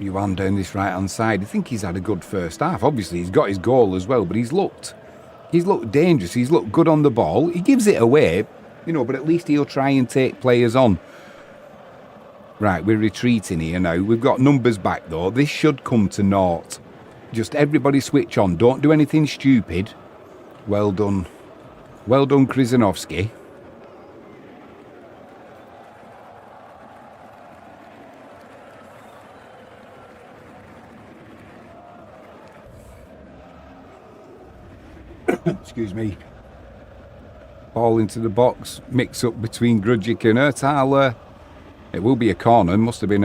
Yuan down this right-hand side. I think he's had a good first half. Obviously, he's got his goal as well, but he's looked dangerous. He's looked good on the ball. He gives it away, but at least he'll try and take players on. Right, we're retreating here now. We've got numbers back, though. This should come to naught. Just everybody switch on. Don't do anything stupid. Well done. Well done, Krzyzanowski. Excuse me. Ball into the box. Mix up between Grudzik and Erthaler. It will be a corner. Must have been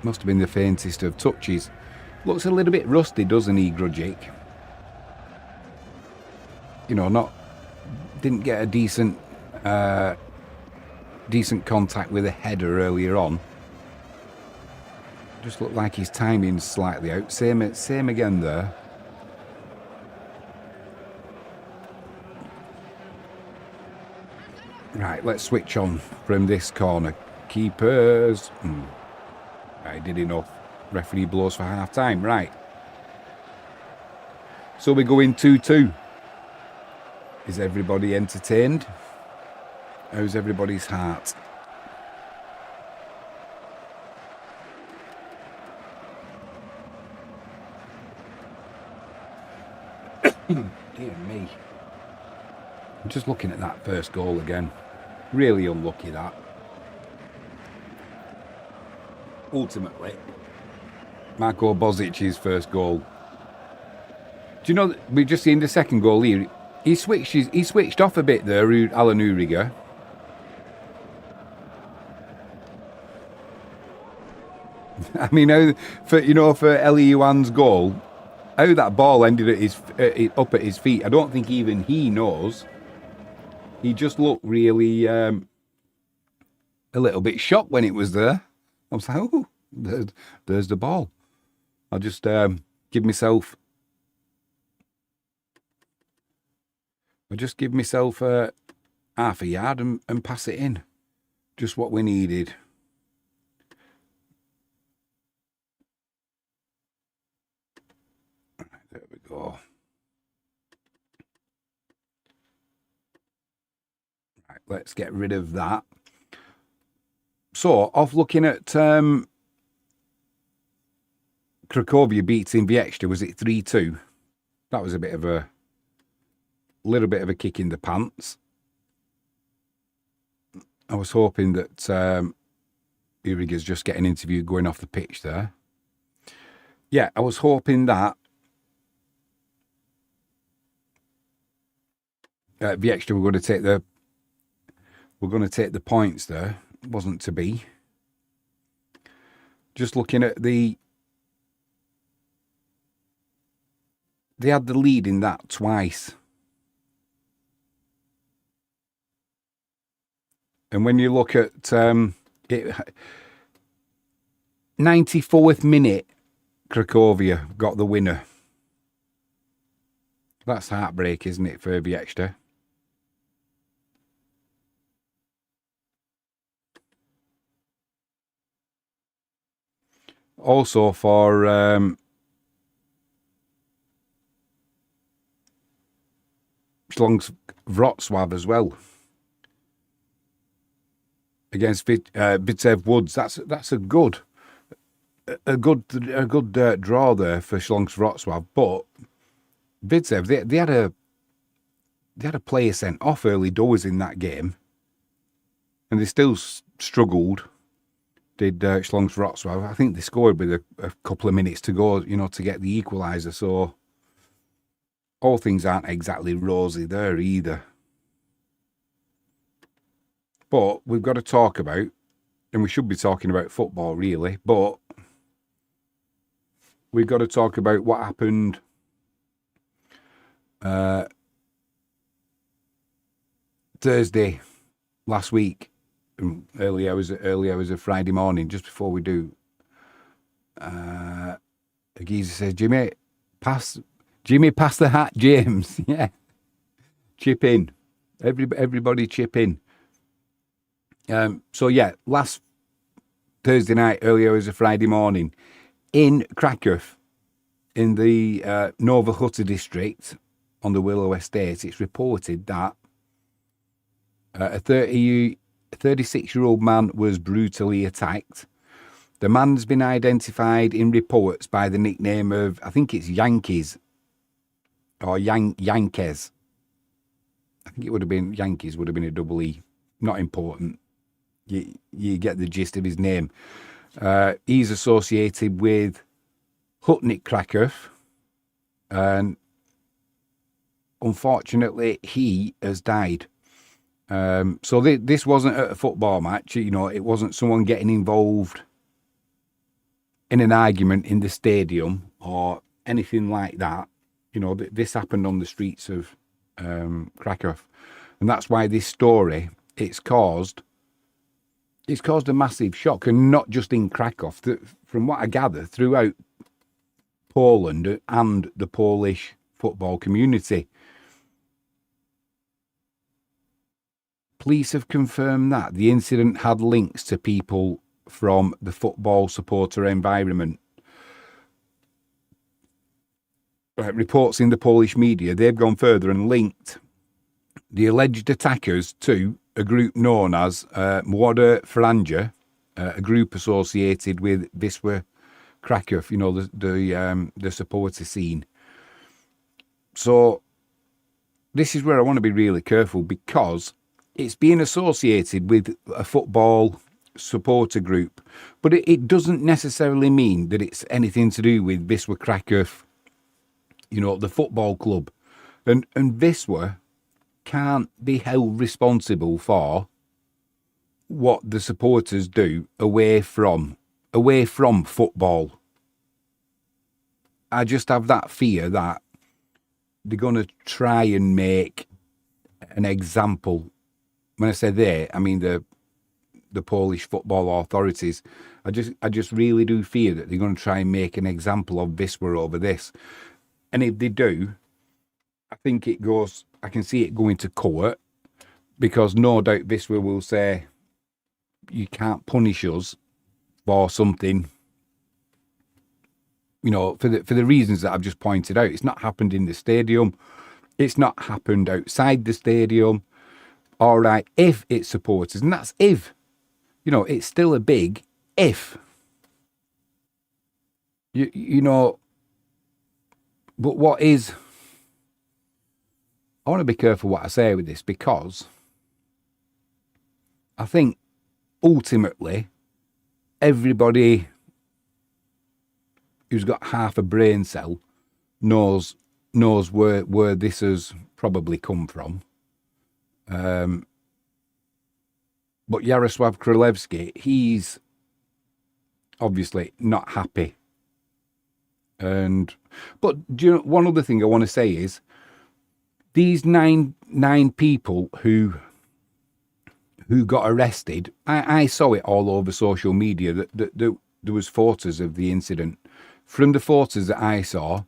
the faintest of touches. Looks a little bit rusty, doesn't he, Grudzik? Didn't get a decent contact with a header earlier on. Just looked like his timing's slightly out. Same again there. Right, let's switch on from this corner. Keepers. I did enough. Referee blows for half time. Right. So we go in 2-2. Is everybody entertained? How's everybody's heart? Dear me. I'm just looking at that first goal again. Really unlucky, that. Ultimately, Marko Bozic's first goal. Do you know that we've just seen the second goal here? He switched off a bit there, Alan Uriger. I mean, for Eli Yuan's goal, how that ball ended up at his feet, I don't think even he knows. He just looked really a little bit shocked when it was there. I was like, oh, there's the ball. I'll just give myself half a yard and pass it in. Just what we needed. Right, there we go. Right, let's get rid of that. So, off looking at Cracovia beating Wieczta, was it 3-2? That was a little bit of a kick in the pants. I was hoping that Uriger's just getting interviewed going off the pitch there. Yeah, I was hoping that Wieczta were going to take the points there. Wasn't to be. Just looking at they had the lead in that twice. And when you look at it, 94th minute, Cracovia got the winner. That's heartbreak, isn't it, for Wieczta? Also for Śląsk Wrocław as well. Against Widzew Łódź. That's a good draw there for Śląsk Wrocław. But Widzew, they had a player sent off early doors in that game, and they still struggled did Schlong's Wrocław. I think they scored with a couple of minutes to go, you know, to get the equaliser. So all things aren't exactly rosy there either. But we've got to talk about, and we should be talking about football really, but we've got to talk about what happened Thursday last week, early hours of Friday morning, just before we do. A geezer says, Jimmy, pass the hat, James. Yeah, chip in, everybody chip in. So yeah, last Thursday night, early hours of Friday morning, in Krakow, in the Nova Huta district on the Willow Estate, it's reported that a 36-year-old man was brutally attacked. The man's been identified in reports by the nickname of, I think it's Yankees, or Yankes. I think it would have been Yankees, would have been a double E. Not important. You get the gist of his name. He's associated with Hutnik Krakow, and unfortunately he has died. So this wasn't a football match, you know, it wasn't someone getting involved in an argument in the stadium or anything like that. You know, this happened on the streets of Krakow, and that's why this story, it's caused a massive shock, and not just in Krakow. From what I gather, throughout Poland and the Polish football community. Police have confirmed that the incident had links to people from the football supporter environment. Reports in the Polish media, they've gone further and linked the alleged attackers to a group known as Młoda Franja, a group associated with Wisła Kraków, you know, the supporter scene. So this is where I want to be really careful, because it's being associated with a football supporter group, but it doesn't necessarily mean that it's anything to do with Wisła Kraków, you know, the football club. And Wisła can't be held responsible for what the supporters do away from football. I just have that fear that they're going to try and make an example. When I say they, I mean the Polish football authorities. I just really do fear that they're going to try and make an example of Wisła over this. And if they do, I think I can see it going to court, because no doubt Wisła will say, you can't punish us for something, you know, for the reasons that I've just pointed out. It's not happened in the stadium. It's not happened outside the stadium. All right, if it's supporters, and that's if, you know, it's still a big if. You know, but what is, I want to be careful what I say with this, because I think ultimately everybody who's got half a brain cell knows where this has probably come from. But Jarosław Królewski, he's obviously not happy. But do you know, one other thing I want to say is, these nine people who got arrested, I saw it all over social media that there was photos of the incident. From the photos that I saw,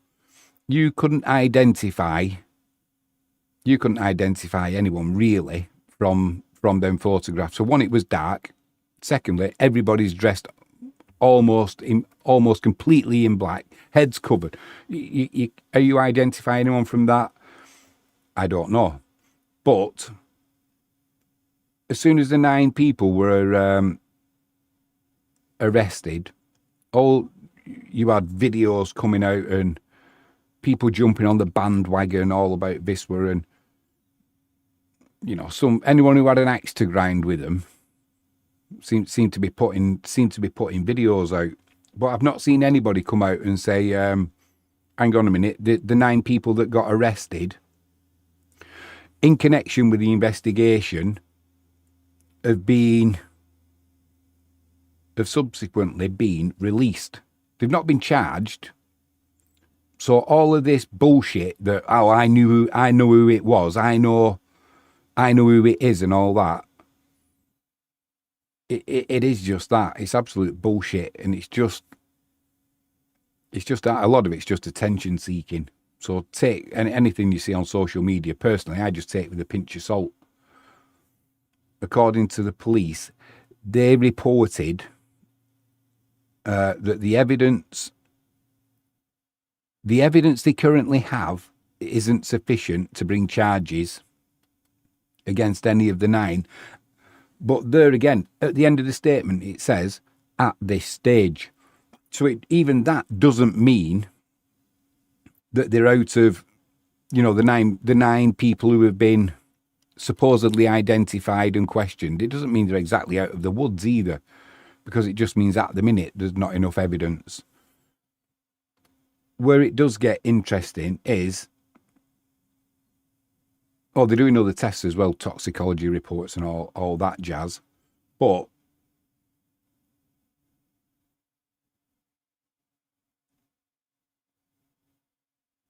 you couldn't identify anyone really from them photographs. So one, it was dark. Secondly, everybody's dressed almost completely in black, heads covered. Are you identifying anyone from that? I don't know. But as soon as the 9 people were arrested, you had videos coming out and people jumping on the bandwagon all about Wisła, and you know, anyone who had an axe to grind with them, seem to be putting videos out, but I've not seen anybody come out and say, hang on a minute, the 9 people that got arrested in connection with the investigation have subsequently been released. They've not been charged. So all of this bullshit that, oh, I know who it was, I know who it is and all that, it is just that. It's absolute bullshit, and it's just that a lot of it's just attention seeking. So take anything you see on social media, personally, I just take it with a pinch of salt. According to the police, they reported that the evidence they currently have isn't sufficient to bring charges against any of the 9. But there again, at the end of the statement, it says, at this stage. So even that doesn't mean that they're out of, the nine people who have been supposedly identified and questioned. It doesn't mean they're exactly out of the woods either, because it just means at the minute there's not enough evidence. Where it does get interesting is, they're doing other tests as well, toxicology reports and all that jazz. But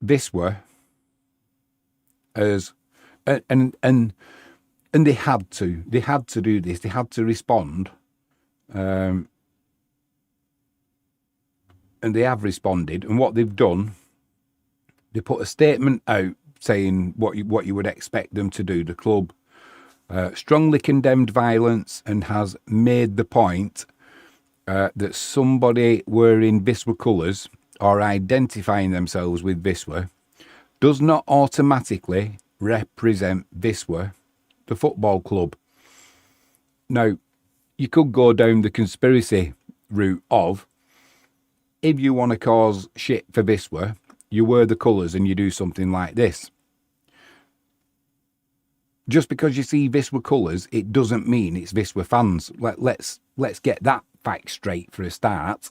Wisła as and they had to do this. They had to respond, and they have responded. And what they've done, they put a statement out saying what you would expect them to do. The club strongly condemned violence and has made the point that somebody wearing Wisła colours or identifying themselves with Wisła does not automatically represent Wisła, the football club. Now, you could go down the conspiracy route of, if you want to cause shit for Wisła, you wear the colours and you do something like this. Just because you see Wisła colours, it doesn't mean it's Wisła fans. Let's get that fact straight for a start.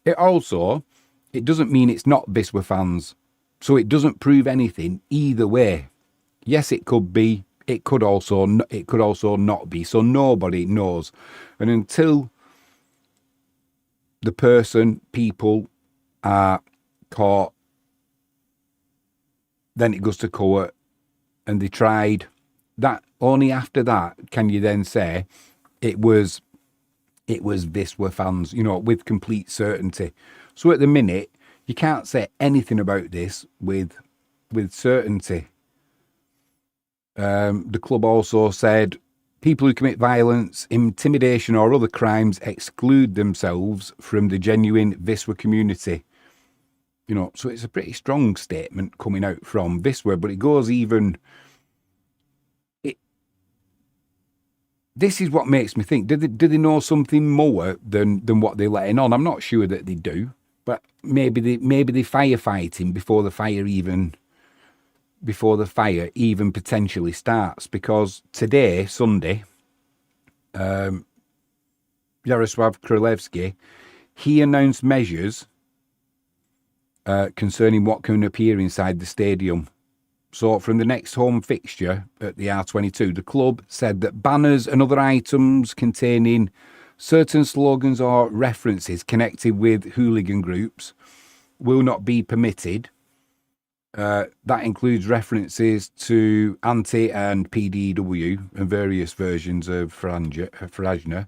It doesn't mean it's not Wisła fans. So it doesn't prove anything either way. Yes, it could be. It could also not be. So nobody knows. And until the people are caught, then it goes to court, and they tried that. Only after that can you then say it was Wisła fans, with complete certainty. So at the minute, you can't say anything about this with certainty. The club also said people who commit violence, intimidation or other crimes exclude themselves from the genuine Wisła community. So it's a pretty strong statement coming out from Wisła, but it goes even... This is what makes me think, do they know something more than what they're letting on? I'm not sure that they do, but maybe they firefighting before the fire even potentially starts. Because today, Sunday, Jarosław Królewski, he announced measures concerning what can appear inside the stadium. So from the next home fixture at the R22, the club said that banners and other items containing certain slogans or references connected with hooligan groups will not be permitted. That includes references to anti and PDW and various versions of Frajna.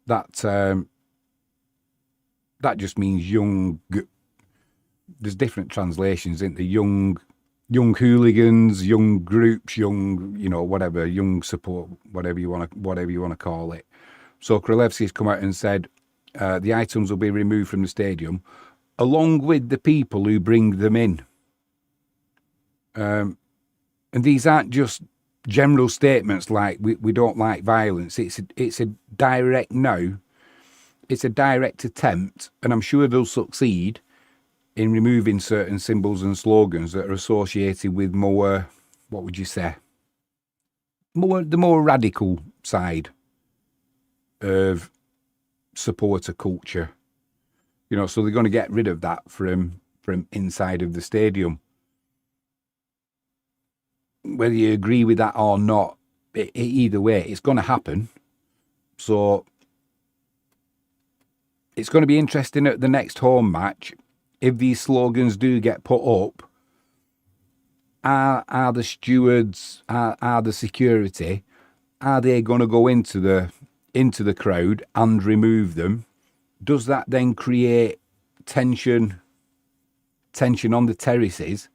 That just means young. There's different translations, isn't there? Young hooligans, young groups, young, whatever, young support, whatever you want to call it. So Królewski's come out and said the items will be removed from the stadium, along with the people who bring them in. And these aren't just general statements like we don't like violence. It's a direct no. It's a direct attempt, and I'm sure they'll succeed in removing certain symbols and slogans that are associated with the more radical side of supporter culture. You know, so they're going to get rid of that from inside of the stadium. Whether you agree with that or not, either way, it's going to happen. So it's going to be interesting at the next home match if these slogans do get put up. Are the stewards, are the security, are they going to go into the crowd and remove them? Does that then create tension on the terraces?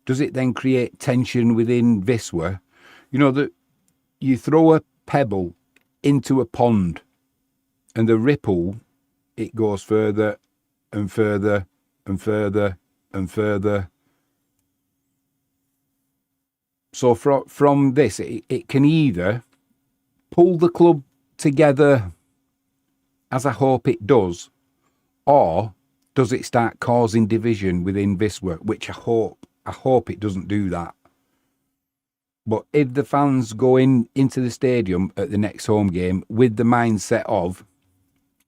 Does it then create tension within Wisła? You know, that you throw a pebble into a pond and the ripple, it goes further and further and further and further. So from this, it can either pull the club together, as I hope it does, or does it start causing division within Wisła, which I hope it doesn't do that. But if the fans go into the stadium at the next home game with the mindset of,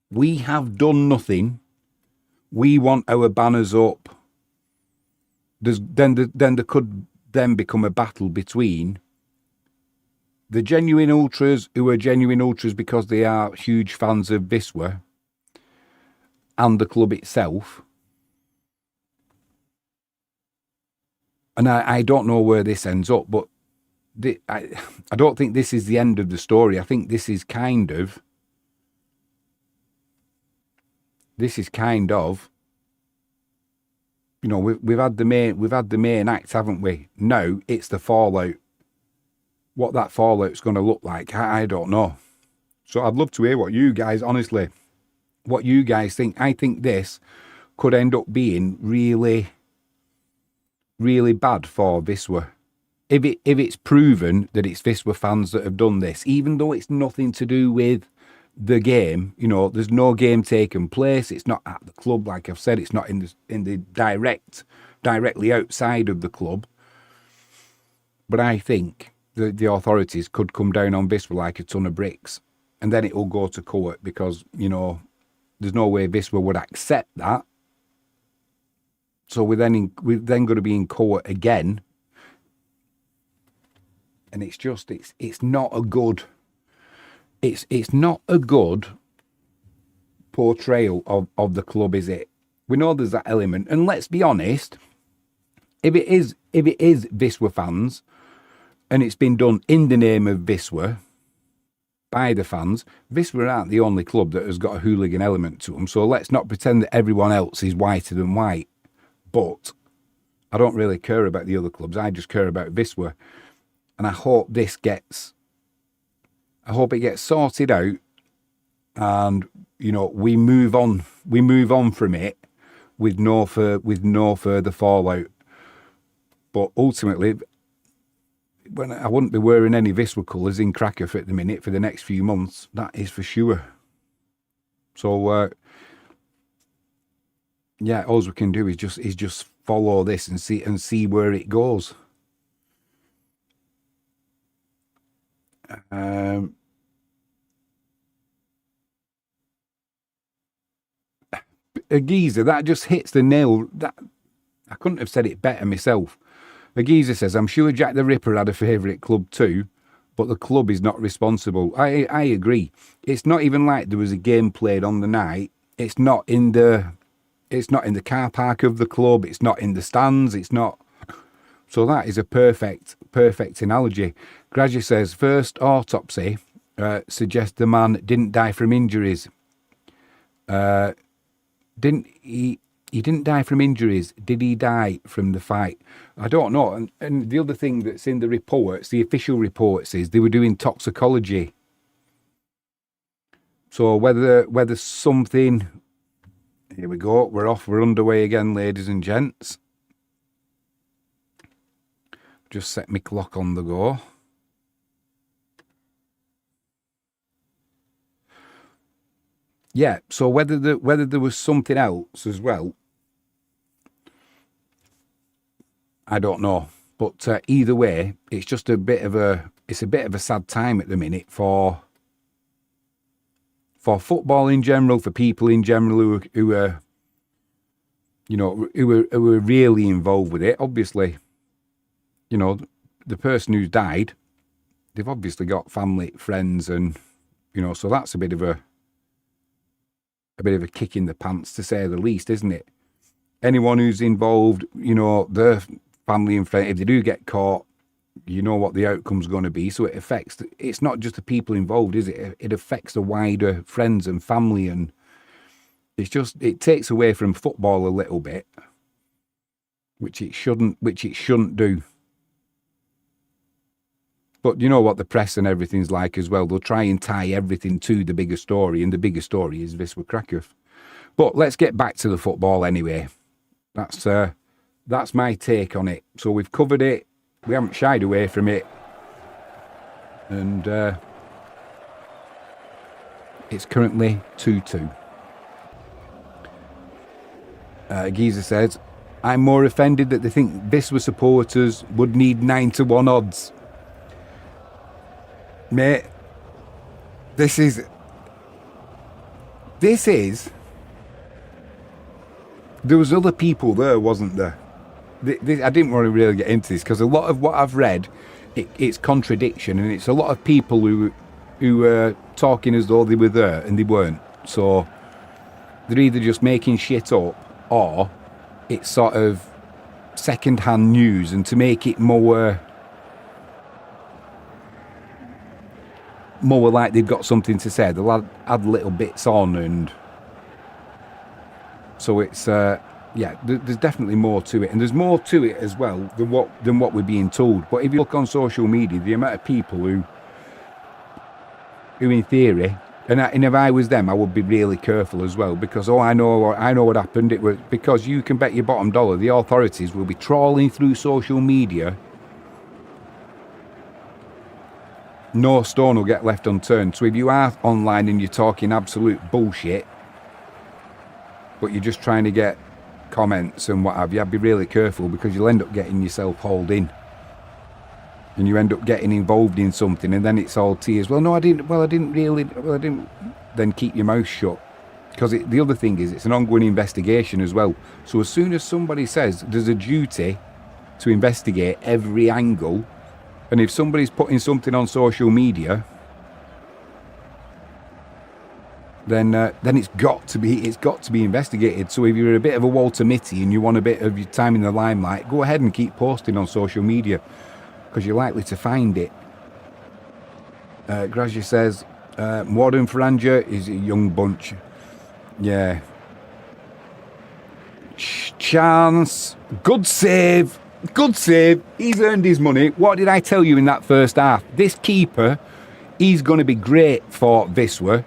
we have done nothing, we want our banners up, then there could then become a battle between the genuine ultras who are genuine ultras because they are huge fans of Wisła and the club itself. And I don't know where this ends up, but I don't think this is the end of the story. I think this is kind of, you know, we've had the main act, haven't we? No, it's the fallout. What that fallout's going to look like, I don't know. So I'd love to hear what you guys, honestly, what you guys think. I think this could end up being really, really bad for Wisła. If it's proven that it's Wisła fans that have done this, even though it's nothing to do with the game, you know, there's no game taking place. It's not at the club, like I've said. It's not in the directly outside of the club. But I think the authorities could come down on Wisła like a ton of bricks, and then it will go to court because, you know, there's no way Wisła would accept that. So we're then going to be in court again, and it's not a good. It's not a good portrayal of the club, is it? We know there's that element, and let's be honest, if it is Wisła fans, and it's been done in the name of Wisła by the fans, Wisła aren't the only club that has got a hooligan element to them. So let's not pretend that everyone else is whiter than white. But I don't really care about the other clubs. I just care about Wisła, and I hope it gets sorted out, and, you know, we move on from it with no further fallout. But ultimately, when I wouldn't be wearing any Wisła colours in Krakow at the minute for the next few months, that is for sure. So yeah, all we can do is just follow this and see where it goes. A geezer, that just hits the nail. That I couldn't have said it better myself. A geezer says, I'm sure Jack the Ripper had a favourite club too, but the club is not responsible. I agree. It's not even like there was a game played on the night. It's not in the car park of the club. It's not in the stands. It's not. So that is a perfect analogy. Graduate says, first autopsy suggests the man didn't die from injuries. He didn't die from injuries. Did he die from the fight? I don't know. And the other thing that's in the reports, the official reports, is they were doing toxicology. So whether something, here we go, we're underway again, ladies and gents. Just set my clock on the go. Yeah, so whether there was something else as well, I don't know. But either way, it's just a bit of a sad time at the minute for for football in general, for people in general who are, you know, who are really involved with it. Obviously, you know, the person who's died, they've obviously got family, friends, and, you know, so that's a bit of a kick in the pants, to say the least, isn't it? Anyone who's involved, you know, their family and friends, if they do get caught, you know what the outcome's going to be. So it affects, it's not just the people involved, is it? It affects the wider friends and family, and it's just, it takes away from football a little bit, which it shouldn't do. But you know what the press and everything's like as well. They'll try and tie everything to the bigger story, and the bigger story is Wisła Kraków. But let's get back to the football anyway. That's my take on it. So we've covered it. We haven't shied away from it. And it's currently 2-2. Geezer says, I'm more offended that they think Wisła supporters would need 9-1 odds. Mate, this is... There was other people there, wasn't there? I didn't want to really get into this because a lot of what I've read, it's contradiction, and it's a lot of people who are talking as though they were there and they weren't. So they're either just making shit up, or it's sort of second-hand news, and to make it more like they've got something to say, they'll add little bits on, and so it's yeah, there's definitely more to it, and there's more to it as well than what we're being told. But if you look on social media, the amount of people who in theory, and if I was them, I would be really careful as well, because I know what happened. It was because you can bet your bottom dollar the authorities will be trawling through social media. No stone will get left unturned. So if you are online and you're talking absolute bullshit, but you're just trying to get comments and what have you, I'd be really careful, because you'll end up getting yourself hauled in, and you end up getting involved in something, and then it's all tears. Well, no, I didn't. Then keep your mouth shut, because the other thing is, it's an ongoing investigation as well. So as soon as somebody says there's a duty to investigate every angle, and if somebody's putting something on social media, then it's got to be investigated. So if you're a bit of a Walter Mitty and you want a bit of your time in the limelight, go ahead and keep posting on social media, because you're likely to find it. Grazia says, Warden Franja is a young bunch. Yeah. Chance. Good save. He's earned his money. What did I tell you in that first half? This keeper, he's going to be great for Wisła.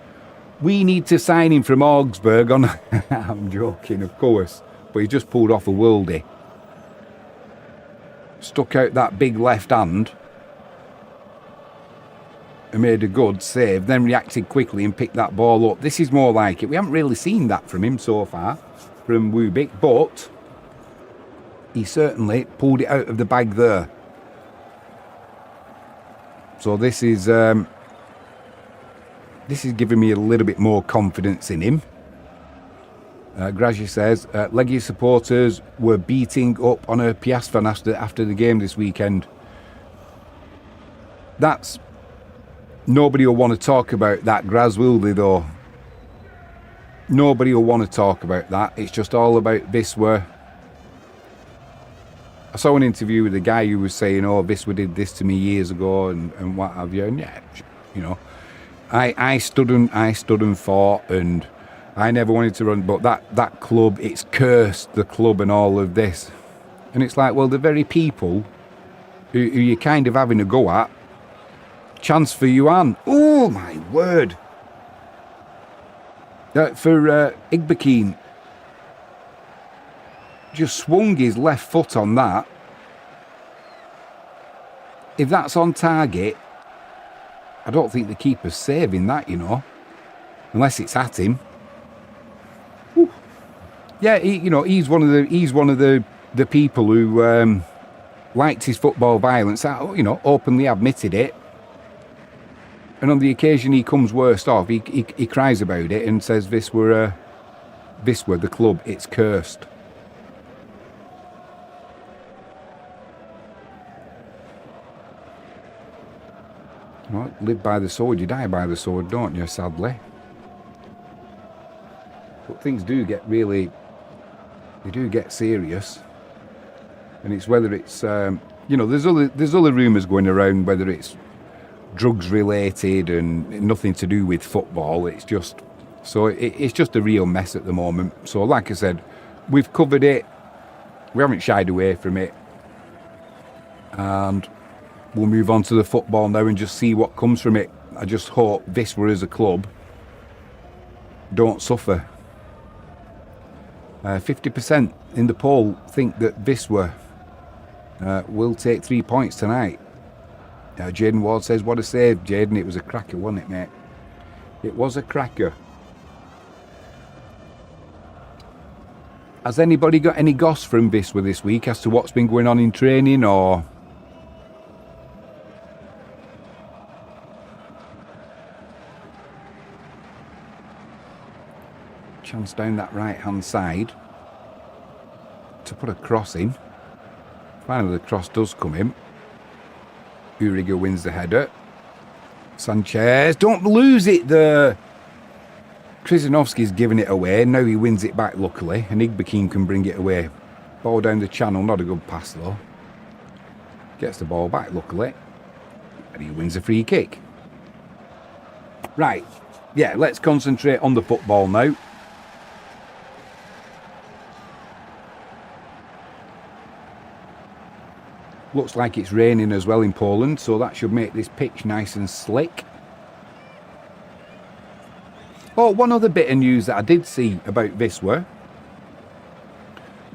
We need to sign him from Augsburg on... I'm joking, of course. But he just pulled off a worldie. Stuck out that big left hand and made a good save. Then reacted quickly and picked that ball up. This is more like it. We haven't really seen that from him so far, from Wubik. But he certainly pulled it out of the bag there. So this is giving me a little bit more confidence in him. Grazia says, Legia supporters were beating up on a Piast fan after the game this weekend. That's... Nobody will want to talk about that, Graz, will they, though? Nobody will want to talk about that. It's just all about Wisła. I saw an interview with a guy who was saying, oh, Wisła did this to me years ago and what have you. And yeah, you know, I stood and fought, and I never wanted to run, but that club, it's cursed, the club and all of this. And it's like, well, the very people who you're kind of having a go at, chance for Yuan. Oh, my word. For Igbekin, just swung his left foot on that. If that's on target, I don't think the keeper's saving that, you know, unless it's at him. Whew. Yeah, he's one of the people who liked his football violence. You know, openly admitted it. And on the occasion he comes worst off, he cries about it and says Wisła, the club, it's cursed. Well, live by the sword, you die by the sword, don't you, sadly. But things do get really, they do get serious. And it's whether it's, you know, there's other rumours going around, whether it's drugs related and nothing to do with football. It's just, so it's just a real mess at the moment. So like I said, we've covered it, we haven't shied away from it, and we'll move on to the football now and just see what comes from it. I just hope Wisła as a club don't suffer. 50% in the poll think that Wisła will take 3 points tonight. Jaden Ward says, what a save, Jaden. It was a cracker, wasn't it, mate? It was a cracker. Has anybody got any goss from Wisła this week as to what's been going on in training, or... Chance down that right hand side to put a cross in. Finally the cross does come in. Uriga wins the header. Sanchez, don't lose it there. Krzyżanowski's giving it away. Now he wins it back, luckily, and Igbekin can bring it away. Ball down the channel, not a good pass though. Gets the ball back, luckily, and he wins a free kick. Right, yeah, let's concentrate on the football now. Looks like it's raining as well in Poland, so that should make this pitch nice and slick. Oh, one other bit of news that I did see about Wisła.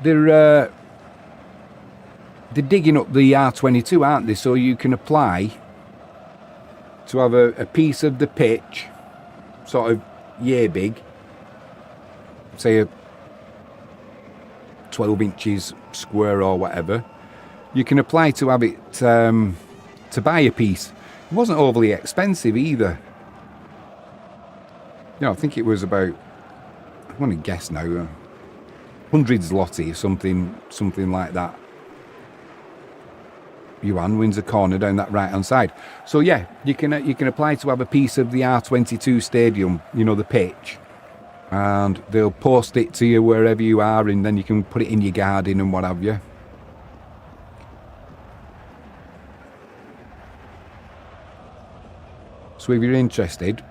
They're digging up the R22, aren't they? So you can apply to have a piece of the pitch, sort of yay big, say a 12 inches square or whatever. You can apply to have it, to buy a piece. It wasn't overly expensive either. You know, I think it was about, I want to guess now, 100 zloty, something like that. Yuan wins a corner down that right hand side. So yeah, you can apply to have a piece of the R22 stadium, you know, the pitch, and they'll post it to you wherever you are, and then you can put it in your garden and what have you. So if you're interested,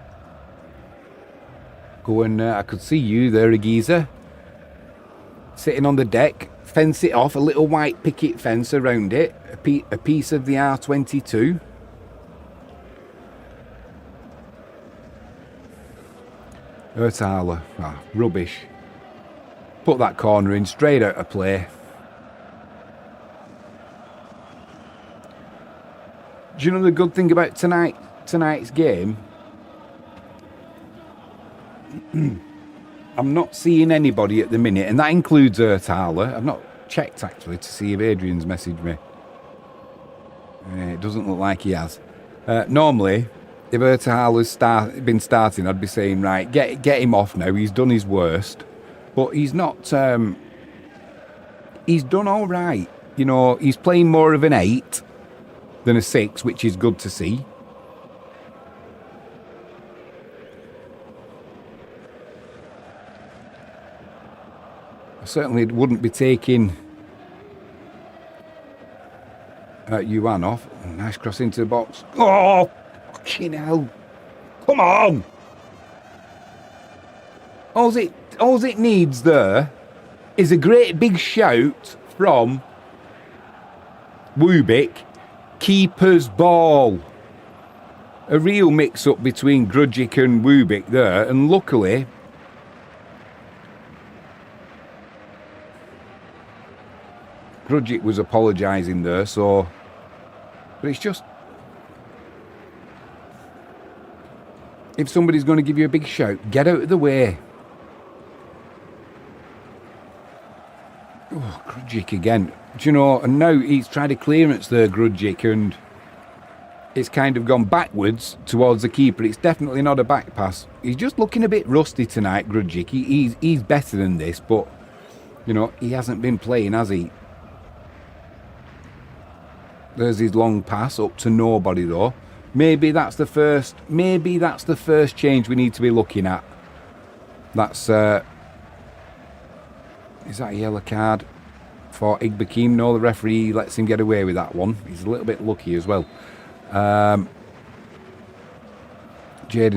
go and I could see you there, Giza, sitting on the deck. Fence it off, a little white picket fence around it, a piece of the R22. Ertala, rubbish. Put that corner in, straight out of play. Do you know the good thing about tonight's game? I'm not seeing anybody at the minute, and that includes Ertala. I've not checked actually to see if Adrian's messaged me. It doesn't look like he has. Normally, if Ertala's been starting, I'd be saying, right, get him off now. He's done his worst, but he's not. He's done all right. You know, he's playing more of an 8 than a 6, which is good to see. Certainly wouldn't be taking Yuan off. Nice cross into the box. Oh, fucking hell. Come on. All it needs there is a great big shout from Wubik. Keeper's ball. A real mix-up between Grudzic and Wubik there, and luckily Grudzic was apologising there, so... But it's just... If somebody's going to give you a big shout, get out of the way. Oh, Grudzic again. Do you know, and now he's tried a clearance there, Grudzic, and... it's kind of gone backwards towards the keeper. It's definitely not a back pass. He's just looking a bit rusty tonight, Grudgic. He's better than this, but, you know, he hasn't been playing, has he? There's his long pass up to nobody, though. Maybe that's the first change we need to be looking at. That's, is that a yellow card for Igbekim? No, the referee lets him get away with that one. He's a little bit lucky as well. Jaden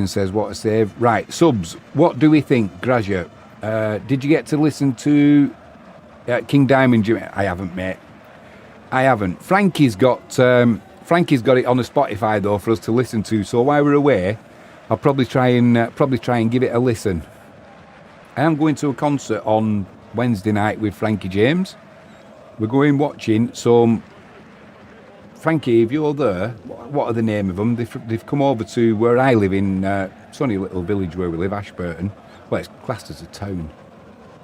says, what a save. Right, subs, what do we think, Grazia? Did you get to listen to King Diamond? I haven't, mate. I haven't. Frankie's got it on a Spotify though for us to listen to, so while we're away I'll probably try and give it a listen. I am going to a concert on Wednesday night with Frankie James. We're going watching some... Frankie, if you're there, what are the name of them? They've come over to where I live in, it's only a little village where we live, Ashburton. Well, it's classed as a town.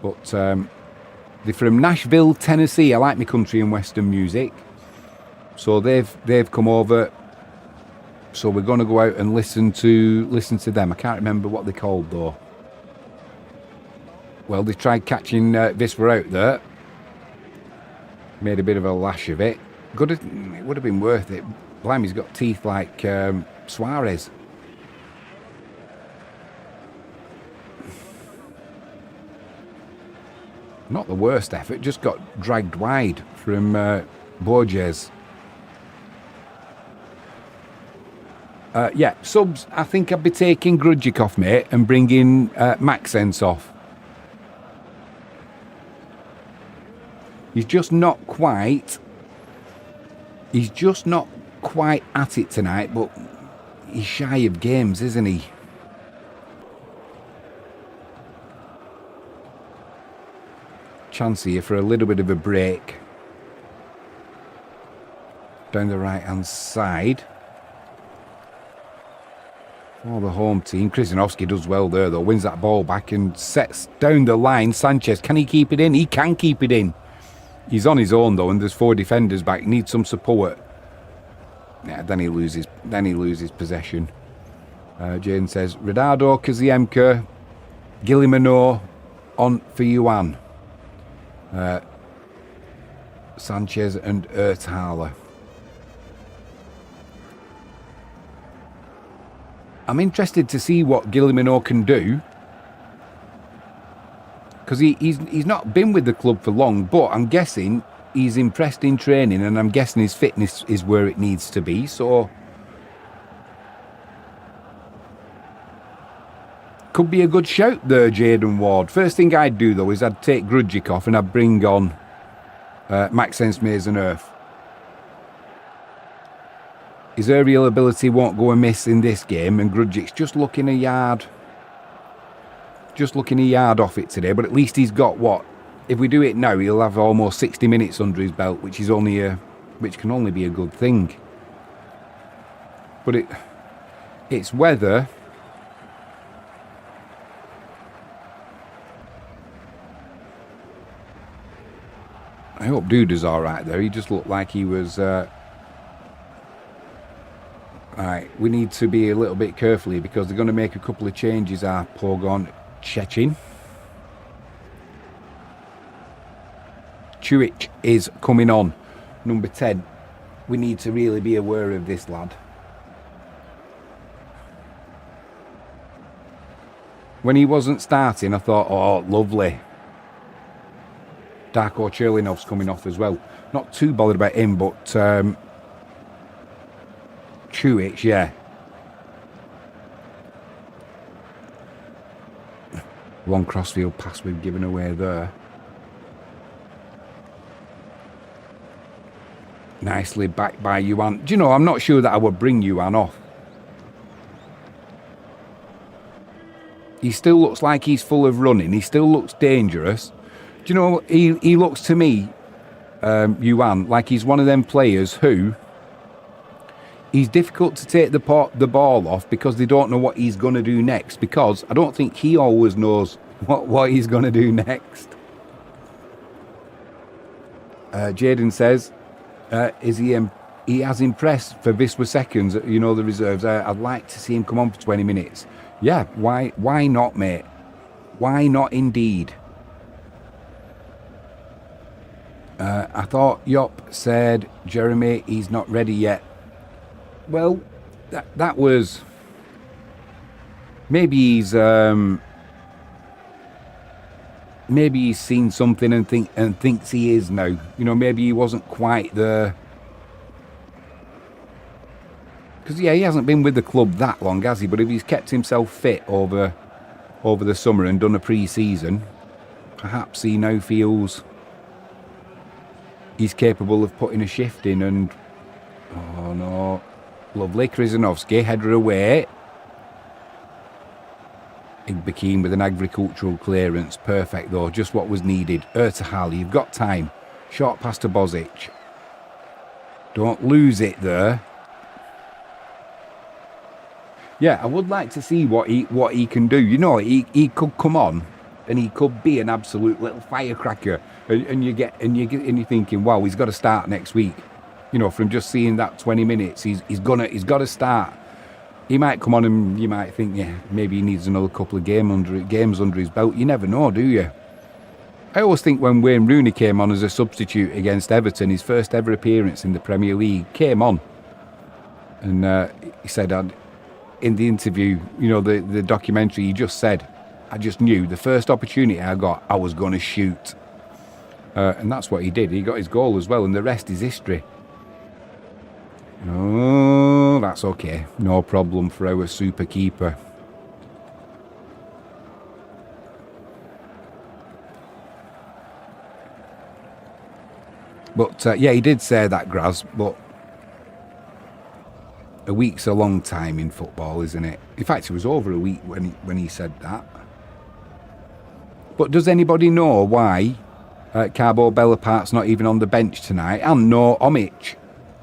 But they're from Nashville, Tennessee. I like my country and western music. So they've come over. So we're going to go out and listen to them. I can't remember what they're called though. Well, they tried catching Wisła out there. Made a bit of a lash of it. It would have been worth it. Blimey's got teeth like Suarez. Not the worst effort, just got dragged wide from Borges. Yeah, subs, I think I'd be taking Grudgic off, mate, and bringing Maxence off. He's just not quite at it tonight, but he's shy of games, isn't he? Chance here for a little bit of a break. Down the right-hand side. For the home team. Krzyzanowski does well there, though. Wins that ball back and sets down the line. Sanchez, can he keep it in? He can keep it in. He's on his own though, and there's 4 defenders back. Needs some support. Yeah, then he loses possession. Jane says, Radado, Kaziemka, Gillimano on for Yuan. Sanchez and Erthaler. I'm interested to see what Gillimano can do. Because he's not been with the club for long, but I'm guessing he's impressed in training, and I'm guessing his fitness is where it needs to be. So could be a good shout there, Jaden Ward. First thing I'd do though is I'd take Grudgic off and I'd bring on Maxence Mason-Earth. His aerial ability won't go amiss in this game, and Grudgic's just looking a yard off it today, but at least he's got what? If we do it now, he'll have almost 60 minutes under his belt, which can only be a good thing. But it's whether I hope Duda's all right there. He just looked like he was. Right, we need to be a little bit careful here because they're going to make a couple of changes. Our Pogoń Szczecin. Chuic is coming on. Number 10. We need to really be aware of this lad. When he wasn't starting, I thought, oh, lovely. Darko Cherlinov's coming off as well. Not too bothered about him, but Chuic, yeah. One crossfield pass we've given away there. Nicely backed by Yuan. Do you know, I'm not sure that I would bring Yuan off. He still looks like he's full of running. He still looks dangerous. Do you know, he looks to me, Yuan, like he's one of them players who he's difficult to take the ball off because they don't know what he's going to do next, because I don't think he always knows what he's going to do next. Jaden says, is he he has impressed for Wisła seconds, you know, the reserves. I'd like to see him come on for 20 minutes. Yeah, why not, mate? Why not indeed? I thought Yop said, Jeremy, he's not ready yet. Well, that was... Maybe he's seen something and thinks he is now. You know, maybe he wasn't quite there. Because, yeah, he hasn't been with the club that long, has he? But if he's kept himself fit over the summer and done a pre-season, perhaps he now feels he's capable of putting a shift in. And, oh no, lovely, Krizanovsky, header away. Igbekin with an agricultural clearance, perfect though, just what was needed. Ertahali, you've got time. Short pass to Bozic. Don't lose it there. Yeah, I would like to see what he can do. You know, he could come on and he could be an absolute little firecracker. And you're thinking, wow, he's got to start next week. You know, from just seeing that 20 minutes, he's got to start. He might come on and you might think, yeah, maybe he needs another couple of games under his belt. You never know, do you? I always think when Wayne Rooney came on as a substitute against Everton, his first ever appearance in the Premier League, came on. And he said, in the interview, you know, the documentary, he just said, I just knew the first opportunity I got, I was going to shoot. And that's what he did. He got his goal as well, and the rest is history. Oh, that's okay. No problem for our super keeper. But, yeah, he did say that, Graz, but a week's a long time in football, isn't it? In fact, it was over a week when he said that. But does anybody know why Carbo Bellapart's not even on the bench tonight? And no Omic.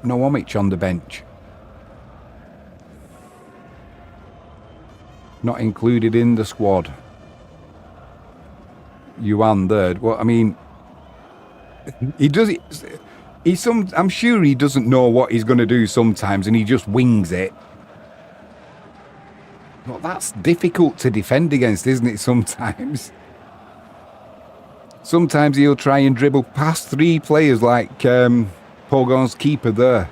No Omic on the bench. Not included in the squad. Yuan third. Well, I mean, he does it. I'm sure he doesn't know what he's going to do sometimes, and he just wings it. Well, that's difficult to defend against, isn't it? Sometimes. Sometimes he'll try and dribble past three players like Pogon's keeper there.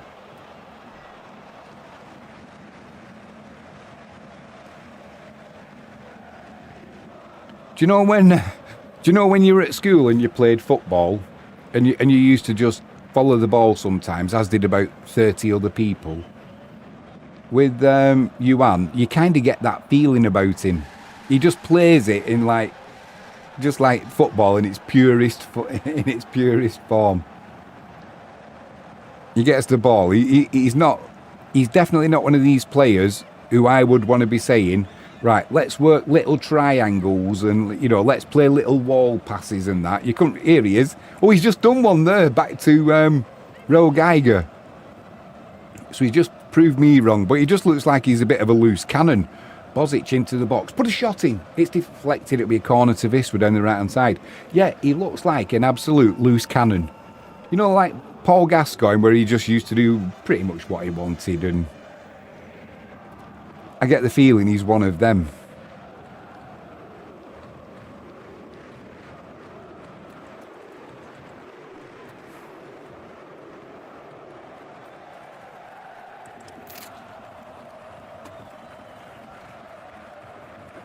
Do you know when you were at school and you played football and you used to just follow the ball sometimes, as did about 30 other people? With Yuan, you kind of get that feeling about him. He just plays it in just like football in its purest form. He gets the ball. He's definitely not one of these players who I would want to be saying, right, let's work little triangles and, you know, let's play little wall passes and that. You couldn't. Here he is. Oh, he's just done one there, back to Raul Geiger. So he's just proved me wrong, but he just looks like he's a bit of a loose cannon. Bozic into the box. Put a shot in. It's deflected. It'll be a corner to Wisła down the right-hand side. Yeah, he looks like an absolute loose cannon. You know, like Paul Gascoigne, where he just used to do pretty much what he wanted, and I get the feeling he's one of them.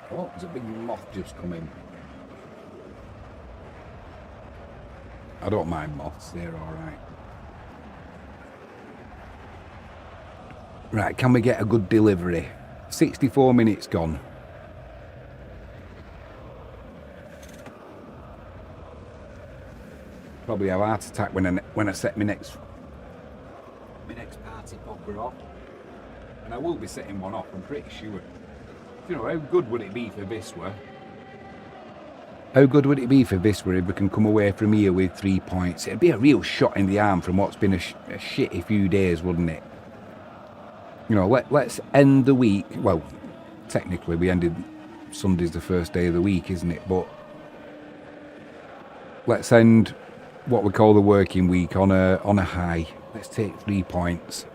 Oh, there's a big moth just come in. I don't mind moths, they're alright. Right, can we get a good delivery? 64 minutes gone. Probably have a heart attack when I set my next party popper off. And I will be setting one off, I'm pretty sure. You know, how good would it be for Wisła? How good would it be for Wisła if we can come away from here with 3 points? It'd be a real shot in the arm from what's been a shitty few days, wouldn't it? You know, let's end the week. Well, technically we ended Sunday's the first day of the week, isn't it? But let's end what we call the working week on a high. Let's take 3 points.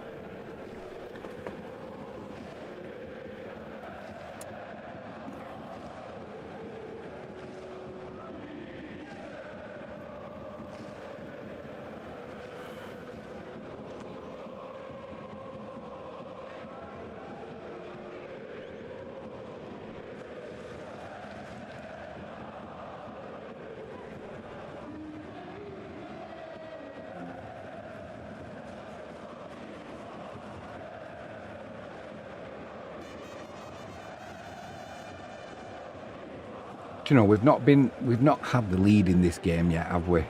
Do you know, we've not had the lead in this game yet, have we?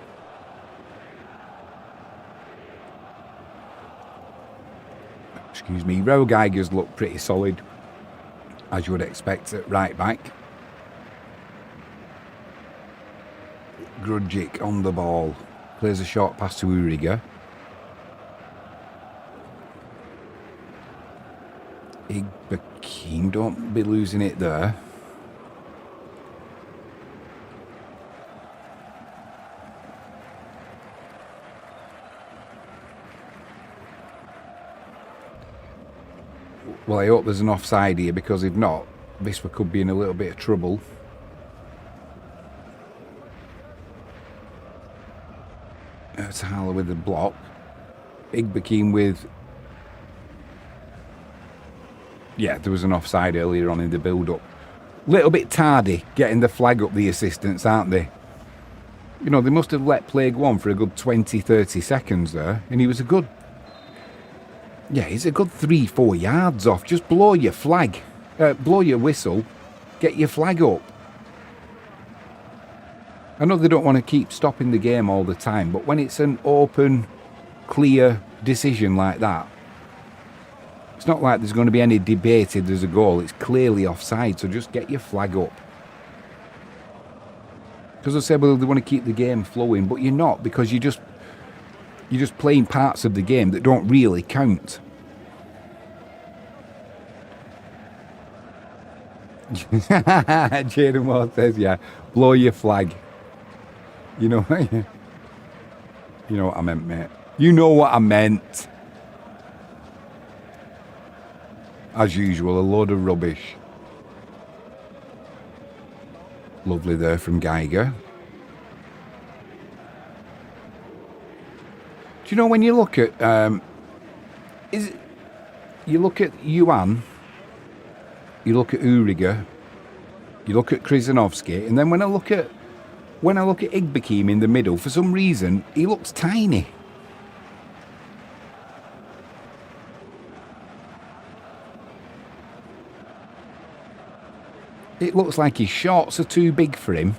Excuse me. Ro Geiger's looked pretty solid, as you would expect at right back. Grudgic on the ball. Plays a short pass to Uriga. Igbekeem, don't be losing it there. Well, I hope there's an offside here, because if not, Wisła could be in a little bit of trouble. Ertala with the block. Igbekeem with... Yeah, there was an offside earlier on in the build-up. Little bit tardy getting the flag up, the assistants, aren't they? You know, they must have let play go on for a good 20-30 seconds there, and he was a good... Yeah, he's a good 3-4 yards off. Just blow your flag. Blow your whistle. Get your flag up. I know they don't want to keep stopping the game all the time, but when it's an open, clear decision like that, it's not like there's going to be any debate if there's a goal. It's clearly offside, so just get your flag up. Because I said, well, they want to keep the game flowing, but you're not, because you're just playing parts of the game that don't really count. Jaden Moore says, yeah, blow your flag. You know what I meant, mate. You know what I meant. As usual, a load of rubbish. Lovely there from Geiger. Do you know, when you look at you look at Yuan, you look at Uriga, you look at Krzyzanowski, and then when I look at Igbekeem in the middle, for some reason he looks tiny. It looks like his shorts are too big for him.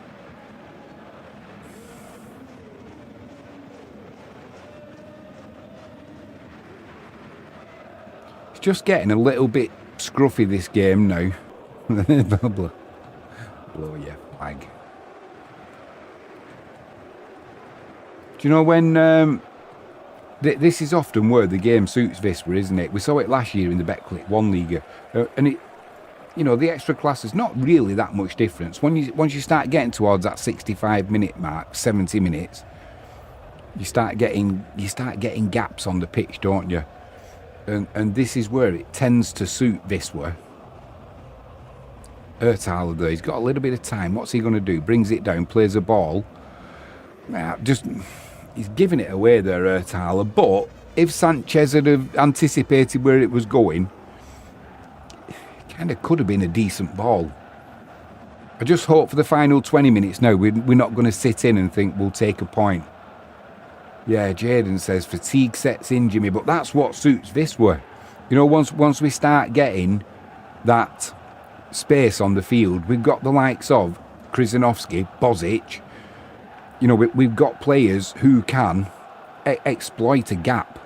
Just getting a little bit scruffy this game now. blow your flag. Do you know when this is often where the game suits Wisła, isn't it? We saw it last year in the Betclic 1 Liga, and it, you know, the Ekstraklasa is not really that much difference. Once you start getting towards that 65-minute mark, 70 minutes, you start getting gaps on the pitch, don't you? And this is where it tends to suit Wisła. Ertala there, he's got a little bit of time. What's he going to do? Brings it down, plays a ball. He's giving it away there, Ertala. But if Sanchez had have anticipated where it was going, it kind of could have been a decent ball. I just hope for the final 20 minutes now, we're not going to sit in and think we'll take a point. Yeah, Jaden says fatigue sets in, Jimmy, but that's what suits Wisła. You know, once we start getting that space on the field, we've got the likes of Krzyzanowski, Bozic. You know, we've got players who can exploit a gap.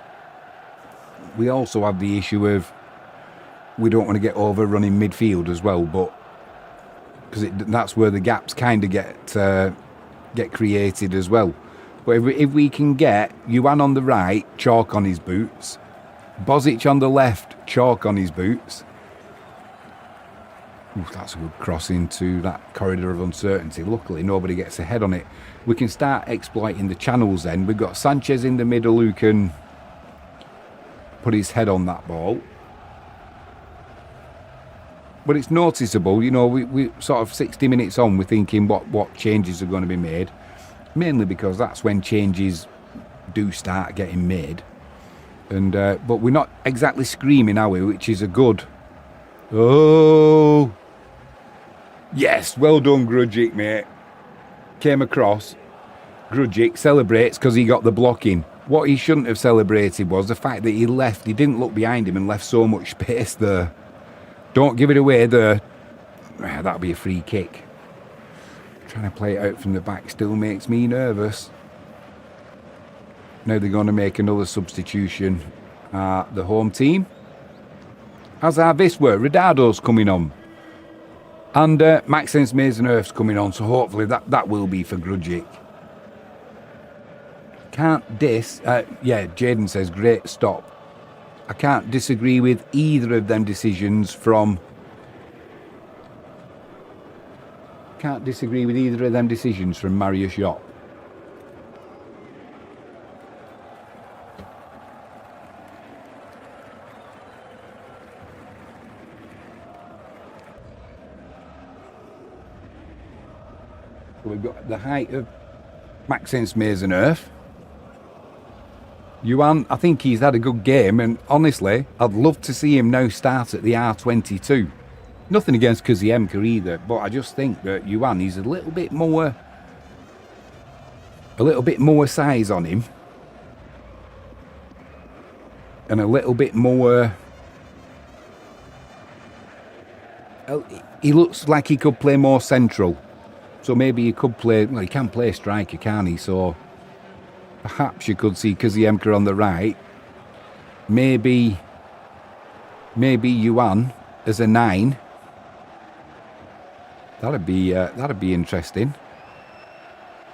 We also have the issue of we don't want to get overrun in midfield as well, but because that's where the gaps kind of get created as well. But if we can get Yuan on the right, chalk on his boots, Bozic on the left, chalk on his boots. Ooh, that's a good cross into that corridor of uncertainty. Luckily, nobody gets ahead on it. We can start exploiting the channels then. We've got Sanchez in the middle who can put his head on that ball. But it's noticeable, you know, we sort of 60 minutes on, we're thinking what changes are going to be made. Mainly because that's when changes do start getting made. And but we're not exactly screaming, are we? Which is a good... Oh! Yes, well done, Grudgic, mate. Came across. Grudgic celebrates because he got the blocking. What he shouldn't have celebrated was the fact that he left. He didn't look behind him and left so much space there. Don't give it away there. That'll be a free kick. Trying to play it out from the back still makes me nervous. Now they're going to make another substitution. The home team. As our Wisła, Ridardo's coming on. And Maxence Maisonneuve's coming on. So hopefully that will be for Grudgic. Can't diss... yeah, Jaden says, great stop. I can't disagree with either of them decisions from... Can't disagree with either of them decisions from Mariusz Jopp. We've got the height of Maxence Maisonneuve. Yuan, I think he's had a good game, and honestly, I'd love to see him now start at the R22. Nothing against Koziemka either, but I just think that Yuan, he's a little bit more size on him, and a little bit more. He looks like he could play more central, so maybe he could play. Well, he can play striker, can't he? So. Perhaps you could see Koziemka on the right. Maybe Yuan as a 9. That'd be interesting.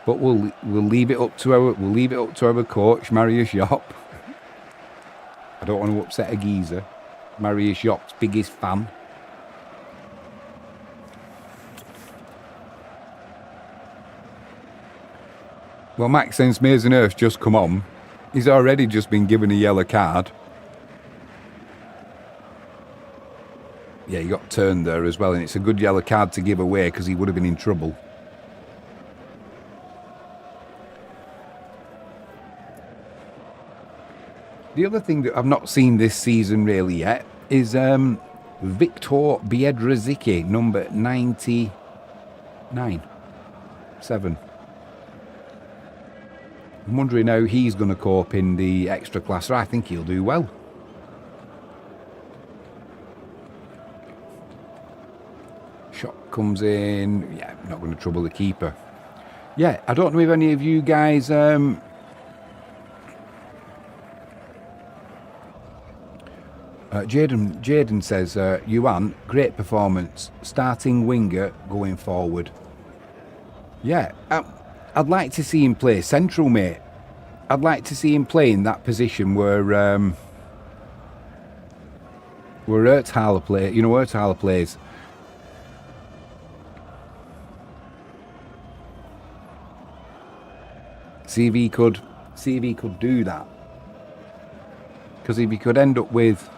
But we'll leave it up to our coach Mariusz Jopp. I don't want to upset a geezer. Mariusz Jopp's biggest fan. Well, Maxence Maisonneuve's just come on. He's already just been given a yellow card. Yeah, he got turned there as well, and it's a good yellow card to give away because he would have been in trouble. The other thing that I've not seen this season really yet is Victor Biedrzycki, number 99. 7. I'm wondering how he's going to cope in the Ekstraklasa. I think he'll do well. Shot comes in. Yeah, not going to trouble the keeper. Yeah, I don't know if any of you guys... Jaden says, Yuan, great performance. Starting winger going forward. Yeah, I'd like to see him play central, mate. I'd like to see him play in that position where Erthaler plays. See if he could do that. Because if he could end up with...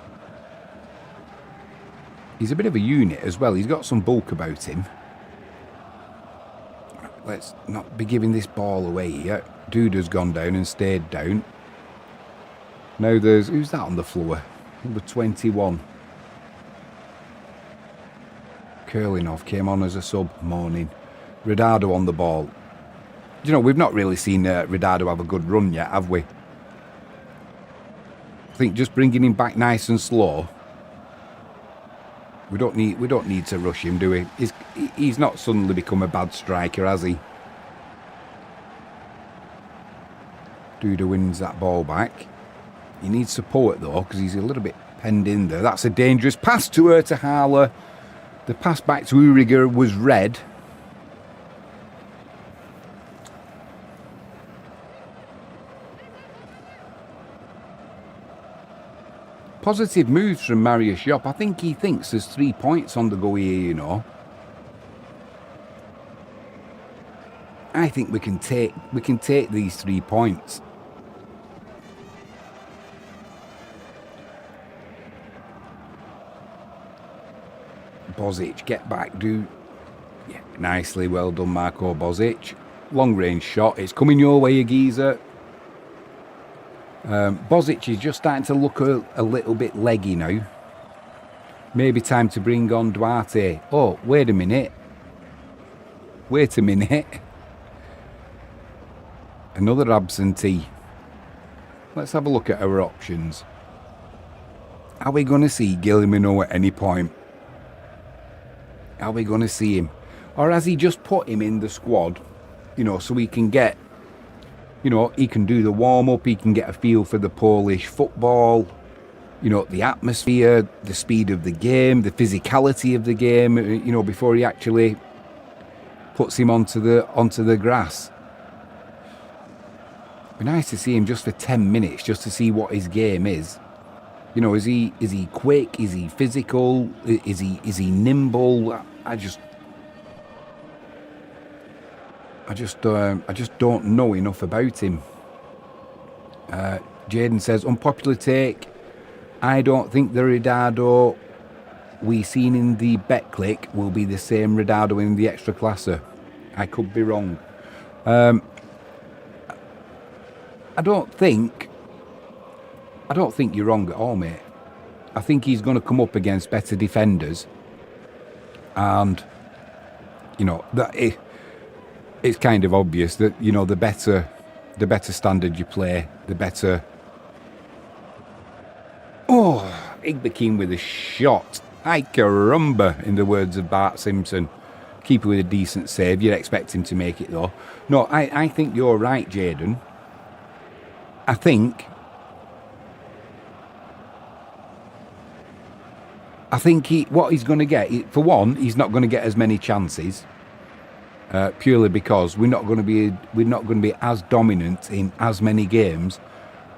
He's a bit of a unit as well. He's got some bulk about him. Let's not be giving this ball away here. Duda's gone down and stayed down. Now there's... Who's that on the floor? Number 21. Kurlinov came on as a sub. Morning. Ridardo on the ball. You know, we've not really seen Ridardo have a good run yet, have we? I think just bringing him back nice and slow. We don't need to rush him, do we? He's not suddenly become a bad striker, has he? Duda wins that ball back. He needs support though, because he's a little bit penned in there. That's a dangerous pass to Erthaler. The pass back to Uriger was red. Positive moves from Mariusz Jopp. I think he thinks there's 3 points on the go here, you know. I think we can take these 3 points. Bozic, get back, do... Yeah, nicely, well done, Marco Bozic. Long range shot, it's coming your way, Geezer. Bozic is just starting to look a little bit leggy now. Maybe time to bring on Duarte. Oh, wait a minute. Wait a minute. Another absentee. Let's have a look at our options. Are we going to see Gilmino at any point? Are we going to see him? Or has he just put him in the squad, you know, so he can get, you know, he can do the warm-up, he can get a feel for the Polish football, you know, the atmosphere, the speed of the game, the physicality of the game, you know, before he actually puts him onto the grass. It'd be nice to see him just for 10 minutes, just to see what his game is. You know, is he quick? Is he physical? Is he nimble? I just don't know enough about him. Jaden says, unpopular take. I don't think the Ronaldo we seen in the bet click will be the same Ronaldo in the Ekstraklasa. I could be wrong. I don't think you're wrong at all, mate. I think he's going to come up against better defenders, and you know that it's kind of obvious that, you know, the better standard you play, the better. Oh, Igbekin with a shot. Ay caramba, in the words of Bart Simpson. Keeper with a decent save. You'd expect him to make it though. No, I think you're right, Jaden. I think what he's going to get, for one, he's not going to get as many chances, purely because we're not going to be as dominant in as many games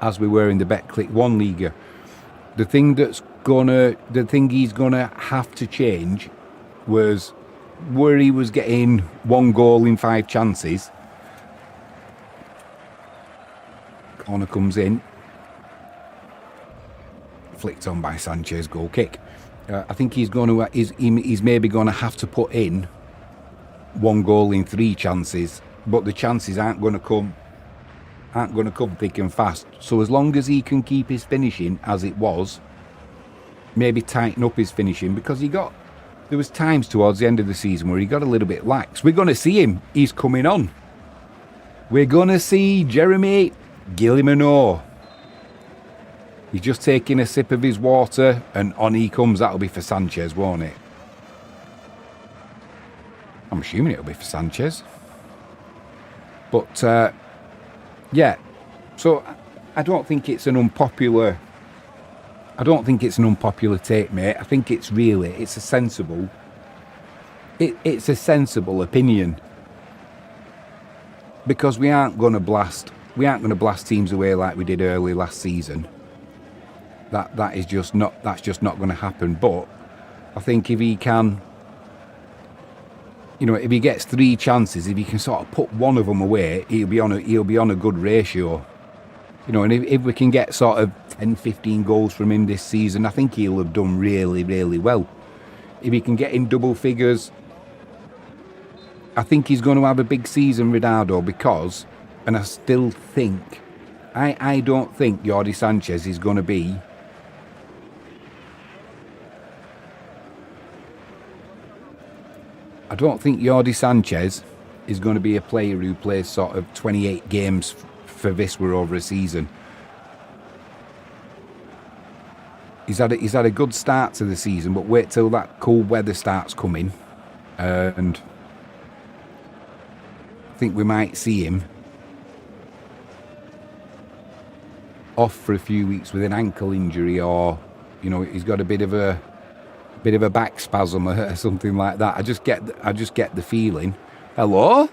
as we were in the Betclic 1 Liga. The thing he's gonna have to change was where he was getting 1 goal in 5 chances. Corner comes in, flicked on by Sanchez, goal kick. I think he's maybe going to have to put in 1 goal in 3 chances, but the chances aren't going to come thick and fast. So as long as he can keep his finishing as it was, maybe tighten up his finishing, because there was times towards the end of the season where he got a little bit lax. We're going to see him. He's coming on. We're going to see Jeremy Gilmino. He's just taking a sip of his water, and on he comes. That'll be for Sanchez, won't it? I'm assuming it'll be for Sanchez. But, yeah. So, I don't think it's an unpopular take, mate. I think it's a sensible opinion. Because we aren't going to blast teams away like we did early last season. That's just not going to happen. But I think if he can, you know, if he gets 3 chances, if he can sort of put one of them away, he'll be on a good ratio. You know, and if we can get sort of 10, 15 goals from him this season, I think he'll have done really, really well. If he can get in double figures, I think he's going to have a big season, Ronaldo, because, and I still think, I don't think Jordi Sanchez is going to be a player who plays sort of 28 games for Wisła over a season. He's had a good start to the season, but wait till that cold weather starts coming, and I think we might see him off for a few weeks with an ankle injury, or, you know, he's got a bit of a back spasm or something like that. I just get the feeling. Hello?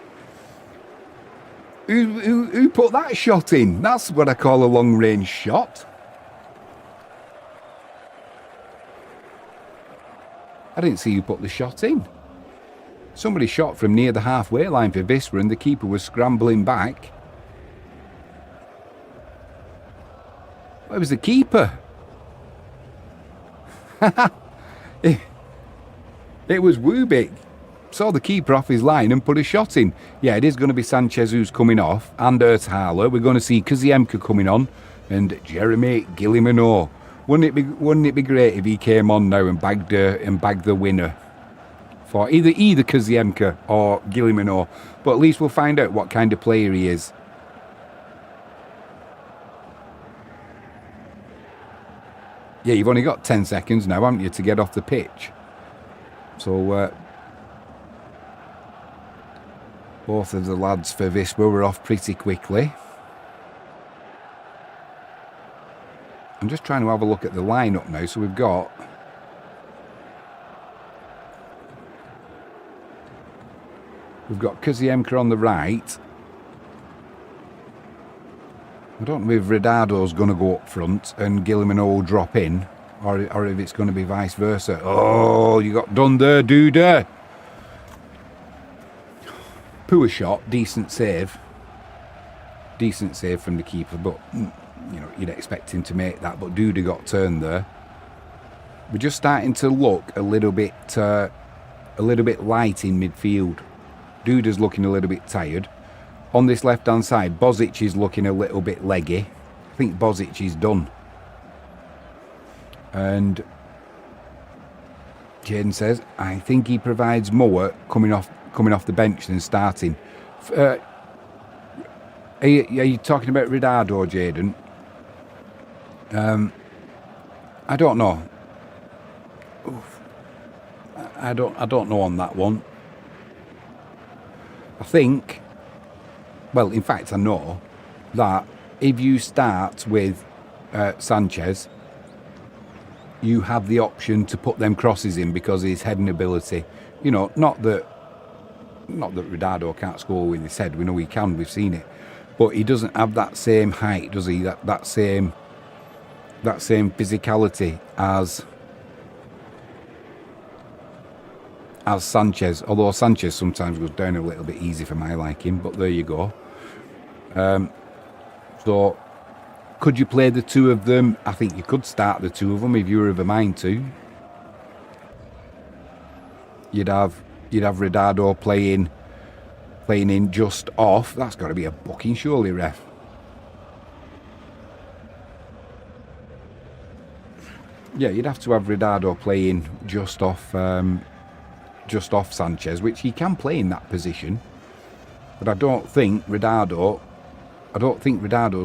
Who put that shot in? That's what I call a long range shot. I didn't see who put the shot in. Somebody shot from near the halfway line for Wisła, and the keeper was scrambling back. Where was the keeper? It was Wubik. Saw the keeper off his line and put a shot in. Yeah, it is going to be Sanchez who's coming off, and Erthaler. We're going to see Kaziemka coming on, and Jeremy Gillimano. Wouldn't it be great if he came on now and bagged the winner for either Kaziemka or Gillimano? But at least we'll find out what kind of player he is. Yeah, you've only got 10 seconds now, haven't you, to get off the pitch? So both of the lads for Wisła were off pretty quickly. I'm just trying to have a look at the lineup now. So we've got Kaziemka on the right. I don't know if Redado's going to go up front and Gillimano will drop in, or if it's going to be vice versa. Oh, you got done there, Duda. Poor shot, decent save. Decent save from the keeper, but you know, you'd expect him to make that, but Duda got turned there. We're just starting to look a little bit light in midfield. Duda's looking a little bit tired. On this left-hand side, Bozic is looking a little bit leggy. I think Bozic is done. And Jaden says, I think he provides more coming off the bench than starting. Are you talking about Ridado, Jaden? I don't know. I don't know on that one. I think, well, in fact, I know that if you start with Sanchez, you have the option to put them crosses in because of his heading ability. You know, not that Ridado can't score with his head. We know he can. We've seen it, but he doesn't have that same height, does he? That same physicality as Sanchez. Although Sanchez sometimes goes down a little bit easy for my liking, but there you go. So could you play the two of them? I think you could start the two of them if you were of a mind to. You'd have Ridado playing in just off. That's got to be a booking, surely, ref. Yeah, you'd have to have Ridado playing just off Sanchez, which he can play in that position. But I don't think Ridado's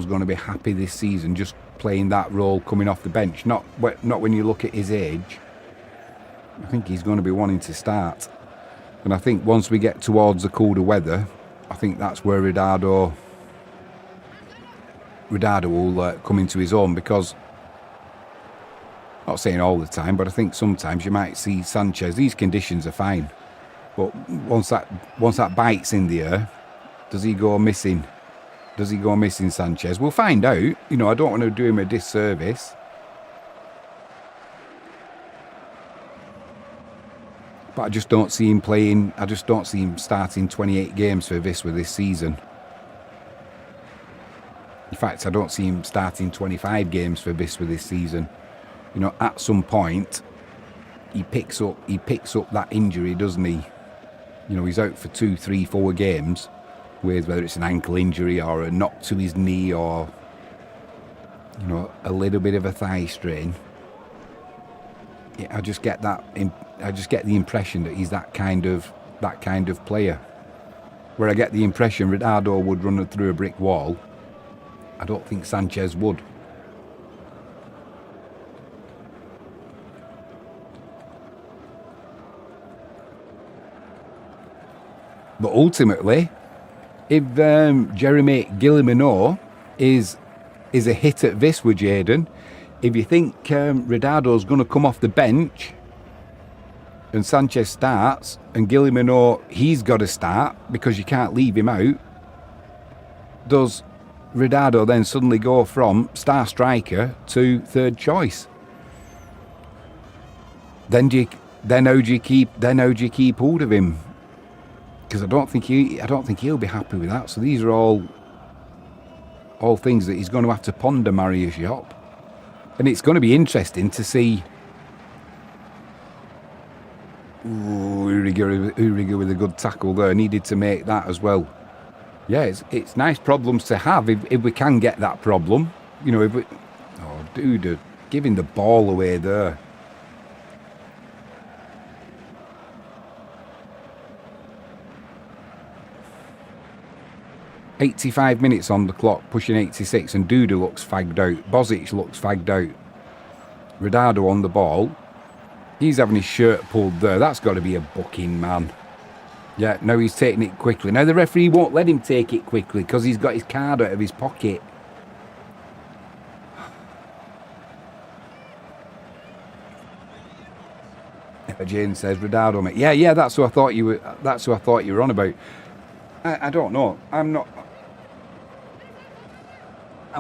going to be happy this season just playing that role coming off the bench. Not when you look at his age. I think he's going to be wanting to start. And I think once we get towards the colder weather, I think that's where Ridado will come into his own, because, not saying all the time, but I think sometimes you might see Sanchez. These conditions are fine, but once that bites in the air, does he go missing? Does he go missing, Sanchez? We'll find out. You know, I don't want to do him a disservice. But I just don't see him playing. I just don't see him starting 28 games for Wisła this season. In fact, I don't see him starting 25 games for Wisła this season. You know, at some point, he picks up that injury, doesn't he? You know, he's out for 2, 3, 4 games with whether it's an ankle injury or a knock to his knee or, you know, a little bit of a thigh strain. Yeah, I just get the impression that he's that kind of player. Where I get the impression Ridado would run through a brick wall, I don't think Sanchez would. But ultimately, if Jeremy Gillimano is a hit at Wisła, Jaden, if you think Ridado's going to come off the bench and Sanchez starts and Gillimano, he's got to start because you can't leave him out, does Ridado then suddenly go from star striker to third choice? Then how do you keep hold of him? Because I don't think he'll be happy with that. So these are all things that he's going to have to ponder, Marius Jopp. And it's going to be interesting to see Ooh, Uriga with a good tackle there. Needed to make that as well. Yeah, it's nice problems to have if we can get that problem. You know, if we... Oh, dude, giving the ball away there. "85 minutes on the clock, pushing 86, and Duda looks fagged out. Bozic looks fagged out. Redardo on the ball. He's having his shirt pulled there. That's got to be a booking, man. Yeah, no, he's taking it quickly. Now, the referee won't let him take it quickly because he's got his card out of his pocket. Jane says, Redardo, mate. Yeah, that's who I thought you were. That's who I thought you were on about. I don't know. I'm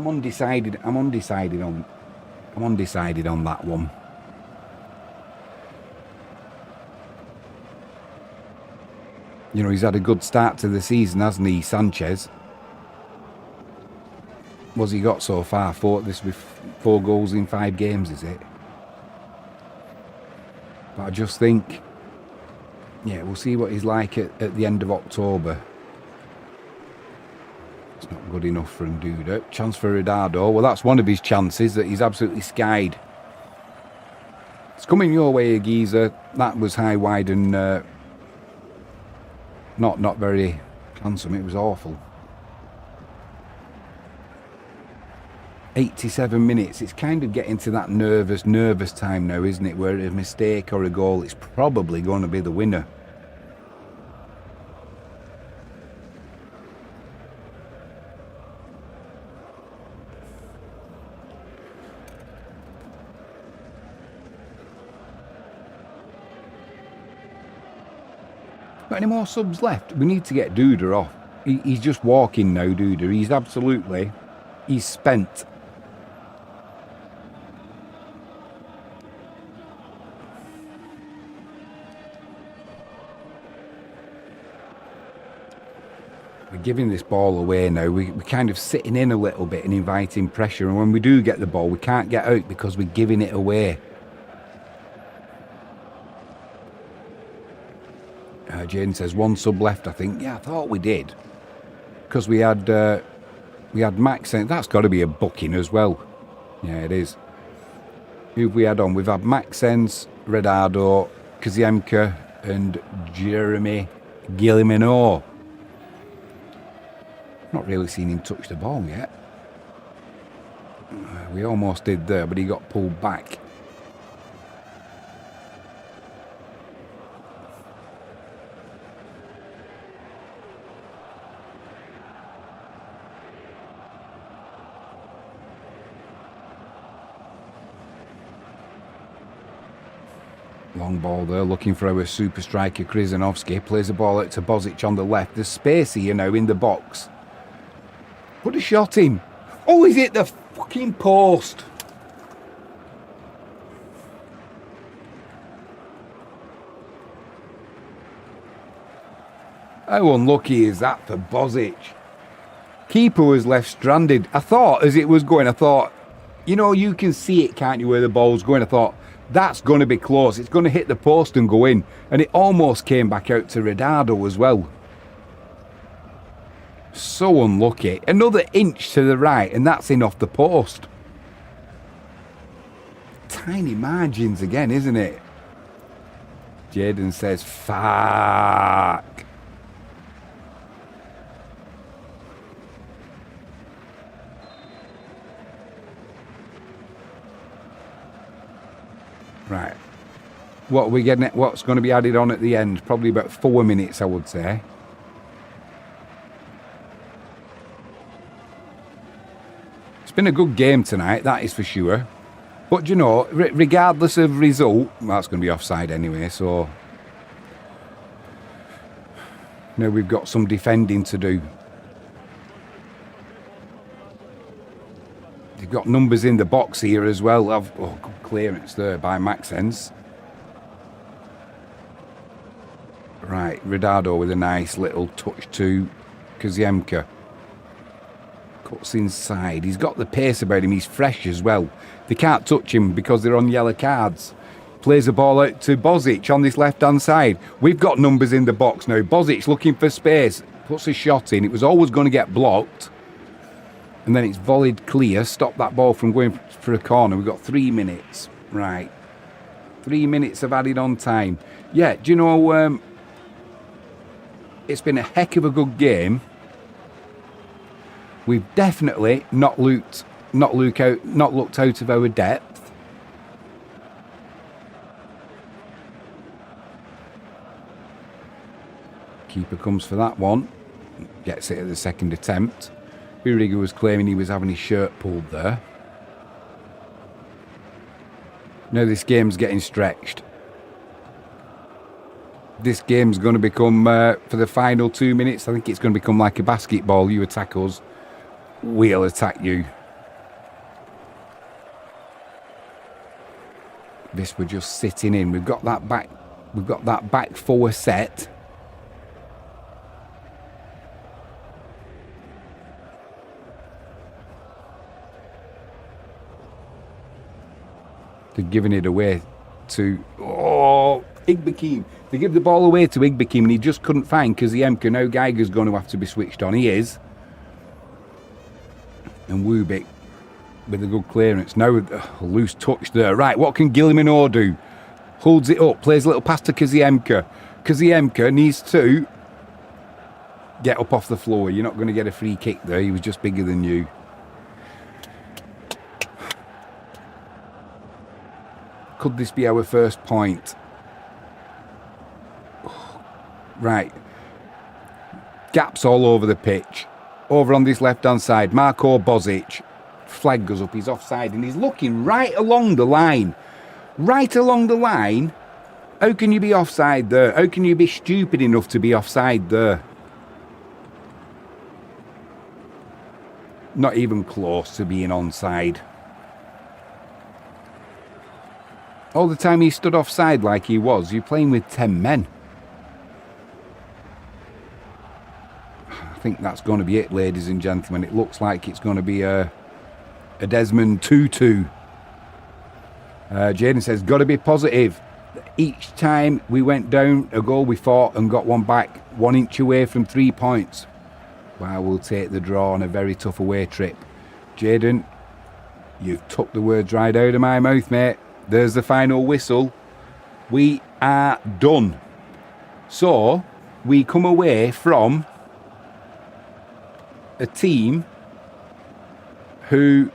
undecided. I'm undecided on that one. You know, he's had a good start to the season, hasn't he, Sanchez? What's he got so far? This with 4 goals in 5 games, is it? But I just think, yeah, we'll see what he's like at the end of October. It's not good enough for him, Duda. Chance for Redardo. Well, that's one of his chances that he's absolutely skied. It's coming your way, Giza. That was high, wide, and not very handsome. It was awful. 87 minutes. It's kind of getting to that nervous time now, isn't it? Where a mistake or a goal, it's probably going to be the winner. Got any more subs left? We need to get Duda off. He's just walking now, Duda. He's spent. We're giving this ball away now. We're kind of sitting in a little bit and inviting pressure. And when we do get the ball, we can't get out because we're giving it away. Jane says 1 sub left, I think. Yeah, I thought we did. Because we had Max. That's got to be a booking as well. Yeah, it is. Who have we had on? We've had Maxence, Redardo, Kaziemka, and Jeremy Gillimino. Not really seen him touch the ball yet. We almost did there, but he got pulled back. Long ball there, looking for our super striker Krizanovski. Plays the ball out to Bozic on the left. There's space here now in the box. Put a shot in. Oh, he's hit the fucking post. How unlucky is that for Bozic? Keeper was left stranded. I thought, as it was going, you know, you can see it, can't you, where the ball's going? I thought, that's going to be close. It's going to hit the post and go in. And it almost came back out to Redardo as well. So unlucky. Another inch to the right, and that's in off the post. Tiny margins again, isn't it? Jaden says, fuck. Right. What are we getting at? What's going to be added on at the end? Probably about 4 minutes, I would say. It's been a good game tonight, that is for sure. But, you know, regardless of result, well, that's going to be offside anyway, so... Now we've got some defending to do. They've got numbers in the box here as well. Oh, good clearance there by Maxence. Right, Redardo with a nice little touch to Kaziemka. Cuts inside. He's got the pace about him. He's fresh as well. They can't touch him because they're on yellow cards. Plays the ball out to Bozic on this left-hand side. We've got numbers in the box now. Bozic looking for space. Puts a shot in. It was always going to get blocked. And then it's volleyed clear. Stop that ball from going for a corner. We've got 3 minutes. Right. 3 minutes of added on time. Yeah, do you know, it's been a heck of a good game. We've definitely not looked out of our depth. Keeper comes for that one. Gets it at the second attempt. Krygiera was claiming he was having his shirt pulled there. Now this game's getting stretched. This game's going to become, for the final 2 minutes, I think it's going to become like a basketball. You attack us, we'll attack you. This we're just sitting in. We've got that back four set. They're giving it away to Igbekim. They give the ball away to Igbekim and he just couldn't find Kaziemka. Now Geiger's going to have to be switched on. He is. And Wubik with a good clearance. Now a loose touch there. Right, what can Gillimanor do? Holds it up, plays a little pass to Kaziemka. Kaziemka needs to get up off the floor. You're not going to get a free kick there. He was just bigger than you. Could this be our first point? Right. Gaps all over the pitch. Over on this left-hand side, Marko Bozic. Flag goes up, he's offside, and he's looking right along the line. Right along the line. How can you be offside there? How can you be stupid enough to be offside there? Not even close to being onside. All the time he stood offside like he was, you're playing with 10 men. I think that's going to be it, ladies and gentlemen. It looks like it's going to be a Desmond 2-2. Jaden says, got to be positive. Each time we went down a goal, we fought and got one back. 1 inch away from 3 points. Wow, we'll take the draw on a very tough away trip. Jaden, you've took the words right out of my mouth, mate. There's the final whistle. We are done. So, we come away from a team who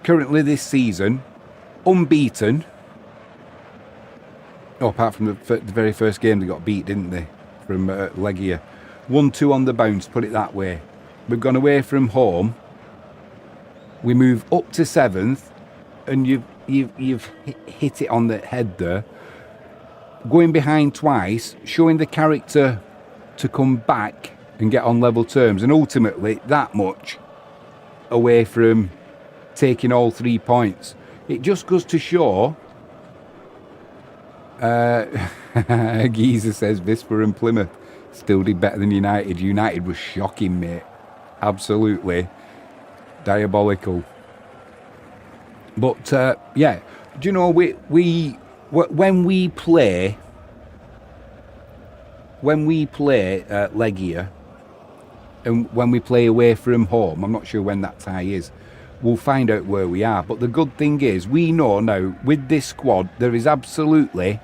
currently this season, unbeaten. Oh, apart from the very first game they got beat, didn't they? From Legia. 1-2 on the bounce, put it that way. We've gone away from home. We move up to 7th. And you've hit it on the head there. Going behind twice, showing the character to come back and get on level terms. And ultimately, that much away from taking all 3 points. It just goes to show... Geezer says Visper and Plymouth still did better than United. United was shocking, mate. Absolutely diabolical. But yeah, do you know when we play Legia and when we play away from home, I'm not sure when that tie is, we'll find out where we are. But the good thing is we know now with this squad there is absolutely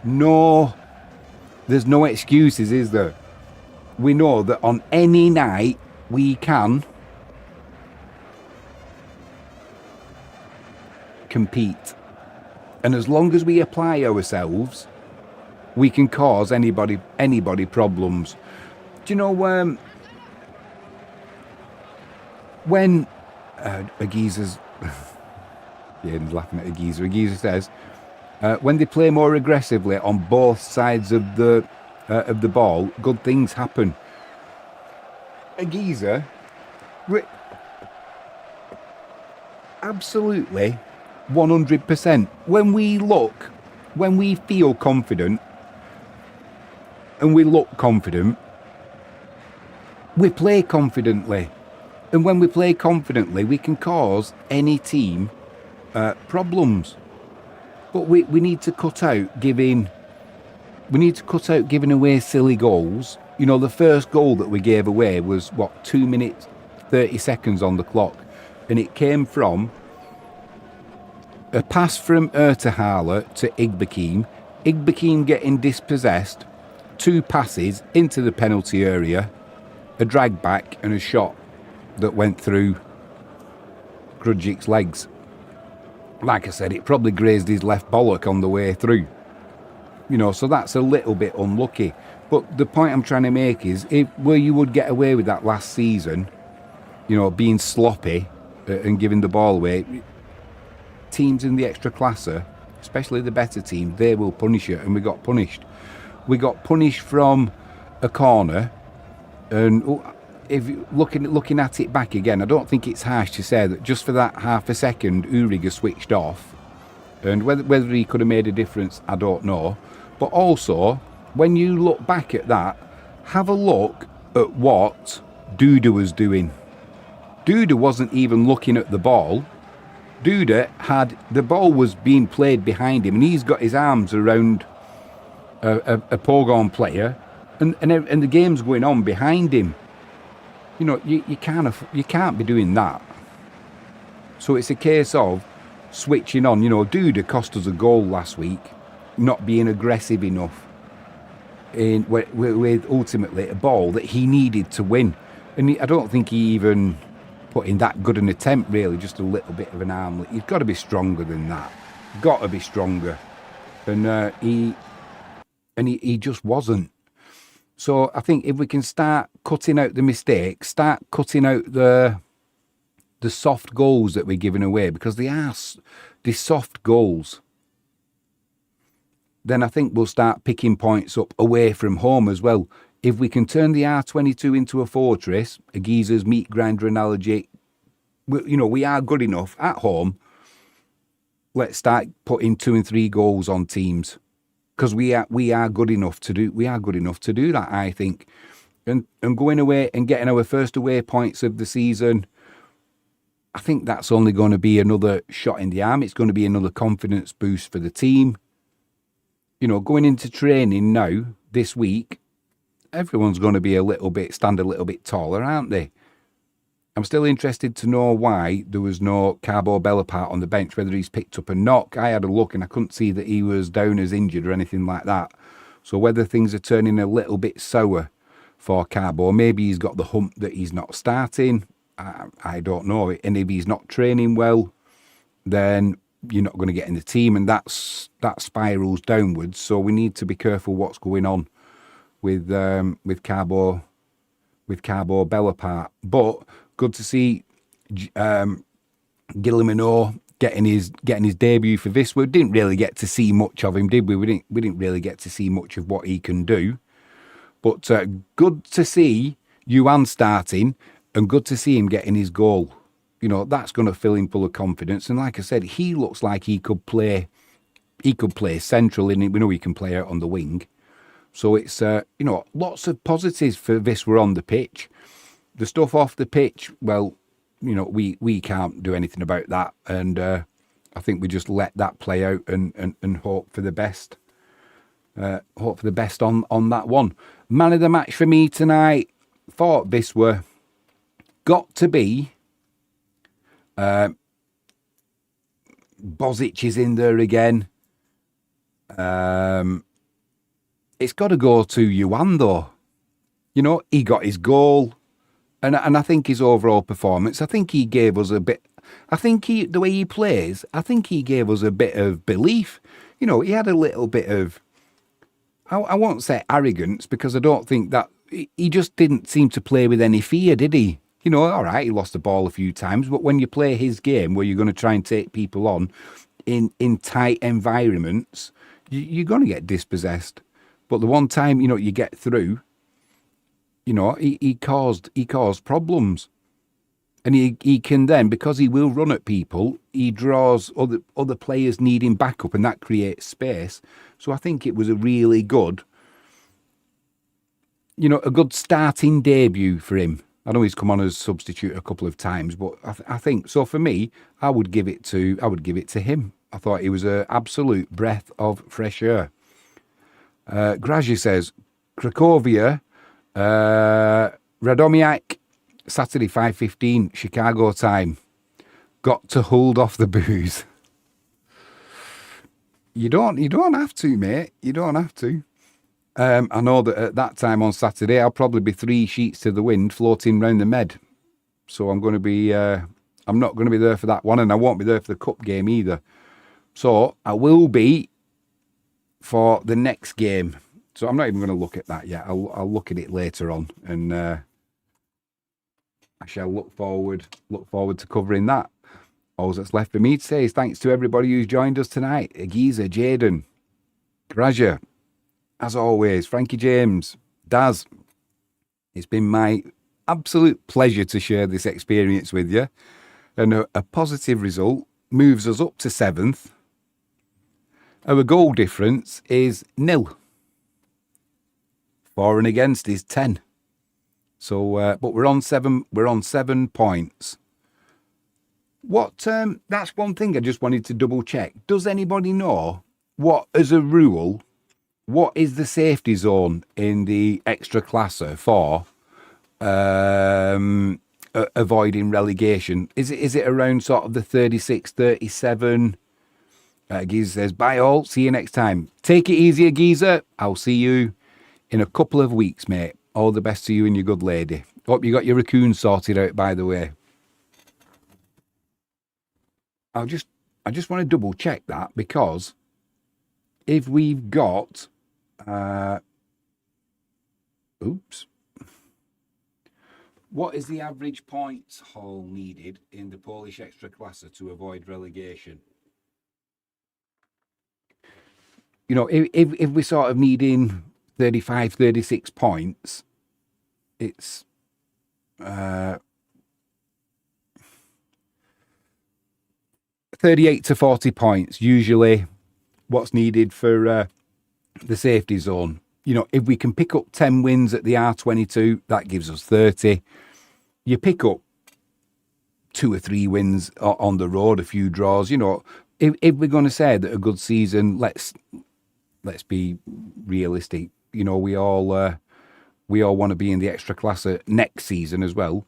there's no excuses, is there? We know that on any night we can compete, and as long as we apply ourselves we can cause anybody problems. Do you know when a geezer's Aiden's laughing at a geezer. A geezer says when they play more aggressively on both sides of the ball, good things happen. A geezer, absolutely 100%. When we feel confident and we look confident, we play confidently. And when we play confidently, we can cause any team problems. But we need to cut out giving away silly goals. You know, the first goal that we gave away was, 2 minutes, 30 seconds on the clock. And it came from a pass from Ertahala to Igbekim. Igbekim getting dispossessed, 2 passes into the penalty area, a drag back and a shot that went through Grudgic's legs. Like I said, it probably grazed his left bollock on the way through. You know, so that's a little bit unlucky. But the point I'm trying to make is, where you would get away with that last season, you know, being sloppy and giving the ball away, teams in the Ekstraklasa, especially the better team, they will punish you, and we got punished. We got punished from a corner, and if looking at it back again, I don't think it's harsh to say that just for that half a second, Uriga switched off, and whether he could have made a difference, I don't know. But also, when you look back at that, have a look at what Duda was doing. Duda wasn't even looking at the ball. Duda the ball was being played behind him, and he's got his arms around a Pogoń player, and the game's going on behind him. You know, you can't be doing that. So it's a case of switching on. You know, Duda cost us a goal last week, not being aggressive enough with ultimately a ball that he needed to win. And I don't think he even put in that good an attempt, really, just a little bit of an armlet. You've got to be stronger than that. Got to be stronger. And he just wasn't. So I think if we can start cutting out the mistakes, start cutting out the soft goals that we're giving away, because they are the soft goals, then I think we'll start picking points up away from home as well. If we can turn the R22 into a fortress, a geezer's meat grinder analogy, we are good enough at home. Let's start putting 2 and 3 goals on teams, because we are good enough to do that, I think. And going away and getting our first away points of the season, I think that's only going to be another shot in the arm. It's going to be another confidence boost for the team. You know, going into training now this week, everyone's going to be stand a little bit taller, aren't they? I'm still interested to know why there was no Carbo Belapart on the bench, whether he's picked up a knock. I had a look and I couldn't see that he was down as injured or anything like that. So whether things are turning a little bit sour for Carbo, maybe he's got the hump that he's not starting. I don't know. And if he's not training well, then you're not going to get in the team, and that spirals downwards. So we need to be careful what's going on with Carbo Belapart. But good to see Gilliman getting his debut for Wisła. We didn't really get to see much of him, did we? We didn't really get to see much of what he can do. But good to see Yuan starting, and good to see him getting his goal. You know, that's going to fill him full of confidence. And like I said, he looks like he could play central in it. We know he can play out on the wing. So it's, lots of positives for Wisła on the pitch. The stuff off the pitch, well, we can't do anything about that. And I think we just let that play out and hope for the best. Hope for the best on that one. Man of the match for me tonight, for Wisła, got to be... Bozic is in there again. It's got to go to Yuan, though. You know, he got his goal, and I think his overall performance, I think he gave us a bit. The way he plays, I think he gave us a bit of belief. You know, he had a little bit of, I won't say arrogance, because I don't think that, he just didn't seem to play with any fear, did he? You know, all right, he lost the ball a few times, but when you play his game where you're going to try and take people on in tight environments, you're going to get dispossessed. But the one time, you get through, he caused problems. And he can then, because he will run at people, he draws other players needing backup, and that creates space. So I think it was a really good, a good starting debut for him. I know he's come on as substitute a couple of times, but I think so. For me, I would give it to him. I thought he was an absolute breath of fresh air. Grazier says, Cracovia, Radomiak, Saturday 5:15, Chicago time. Got to hold off the booze. You don't have to, mate. You don't have to. I know that at that time on Saturday, I'll probably be 3 sheets to the wind floating round the Med. So I'm going to be, I'm not going to be there for that one, and I won't be there for the cup game either. So I will be for the next game. So I'm not even going to look at that yet. I'll look at it later on, and I shall look forward to covering that. All that's left for me to say is thanks to everybody who's joined us tonight. Agiza, Jaden, Grazier, as always, Frankie James, Daz. It's been my absolute pleasure to share this experience with you. And a positive result moves us up to 7th. Our goal difference is 0. For and against is 10. So, but we're on 7 points. That's one thing I just wanted to double check. Does anybody know what, as a rule, what is the safety zone in the Ekstraklasa for avoiding relegation? Is it around sort of the 36, 37? Geezer says, bye all, see you next time. Take it easy, Geezer. I'll see you in a couple of weeks, mate. All the best to you and your good lady. Hope you got your raccoon sorted out, by the way. I just want to double check that, because if we've got what is the average points haul needed in the Polish Ekstraklasa to avoid relegation? You know, if we're sort of needing 35, 36 points, it's 38 to 40 points, usually what's needed for the safety zone. You know, if we can pick up 10 wins at the R22, that gives us 30. You pick up 2 or 3 wins on the road, a few draws. You know, if we're going to say that a good season, let's be realistic. You know, we all want to be in the Ekstraklasa next season as well.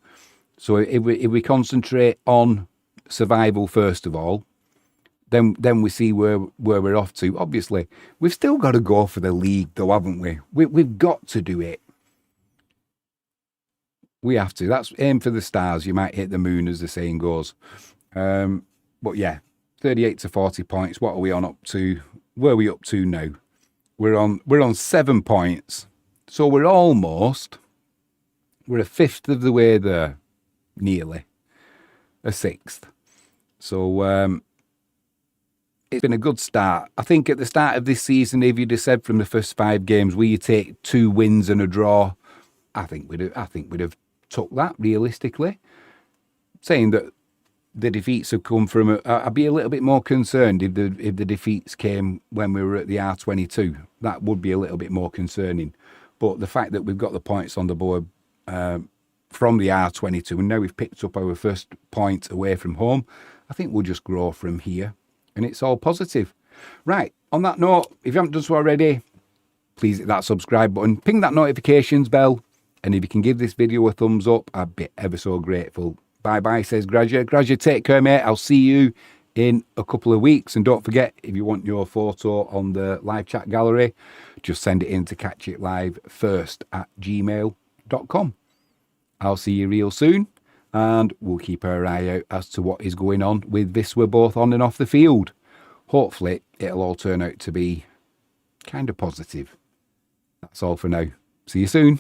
So if we concentrate on survival first of all, then we see where we're off to. Obviously, we've still got to go for the league, though, haven't we? We've got to do it. We have to. That's aim for the stars. You might hit the moon, as the saying goes. But yeah, 38 to 40 points. What are we on up to? Where are we up to now? We're on 7 points. So we're a fifth of the way there, nearly. A sixth. So it's been a good start. I think at the start of this season, if you'd have said from the first 5 games, will you take 2 wins and a draw? I think we'd have took that realistically. Saying that the defeats have come from, I'd be a little bit more concerned if the defeats came when we were at the R22. That would be a little bit more concerning. But the fact that we've got the points on the board from the R22, and now we've picked up our first point away from home, I think we'll just grow from here, and it's all positive. Right, on that note, if you haven't done so already, please hit that subscribe button, ping that notifications bell, and if you can give this video a thumbs up, I'd be ever so grateful. Bye-bye, says Grazier. Grazier, take care, mate. I'll see you in a couple of weeks, and don't forget, if you want your photo on the live chat gallery, just send it in to catchitlive1st@gmail.com. I'll see you real soon, and we'll keep our eye out as to what is going on with Wisła both on and off the field. Hopefully, it'll all turn out to be kind of positive. That's all for now. See you soon.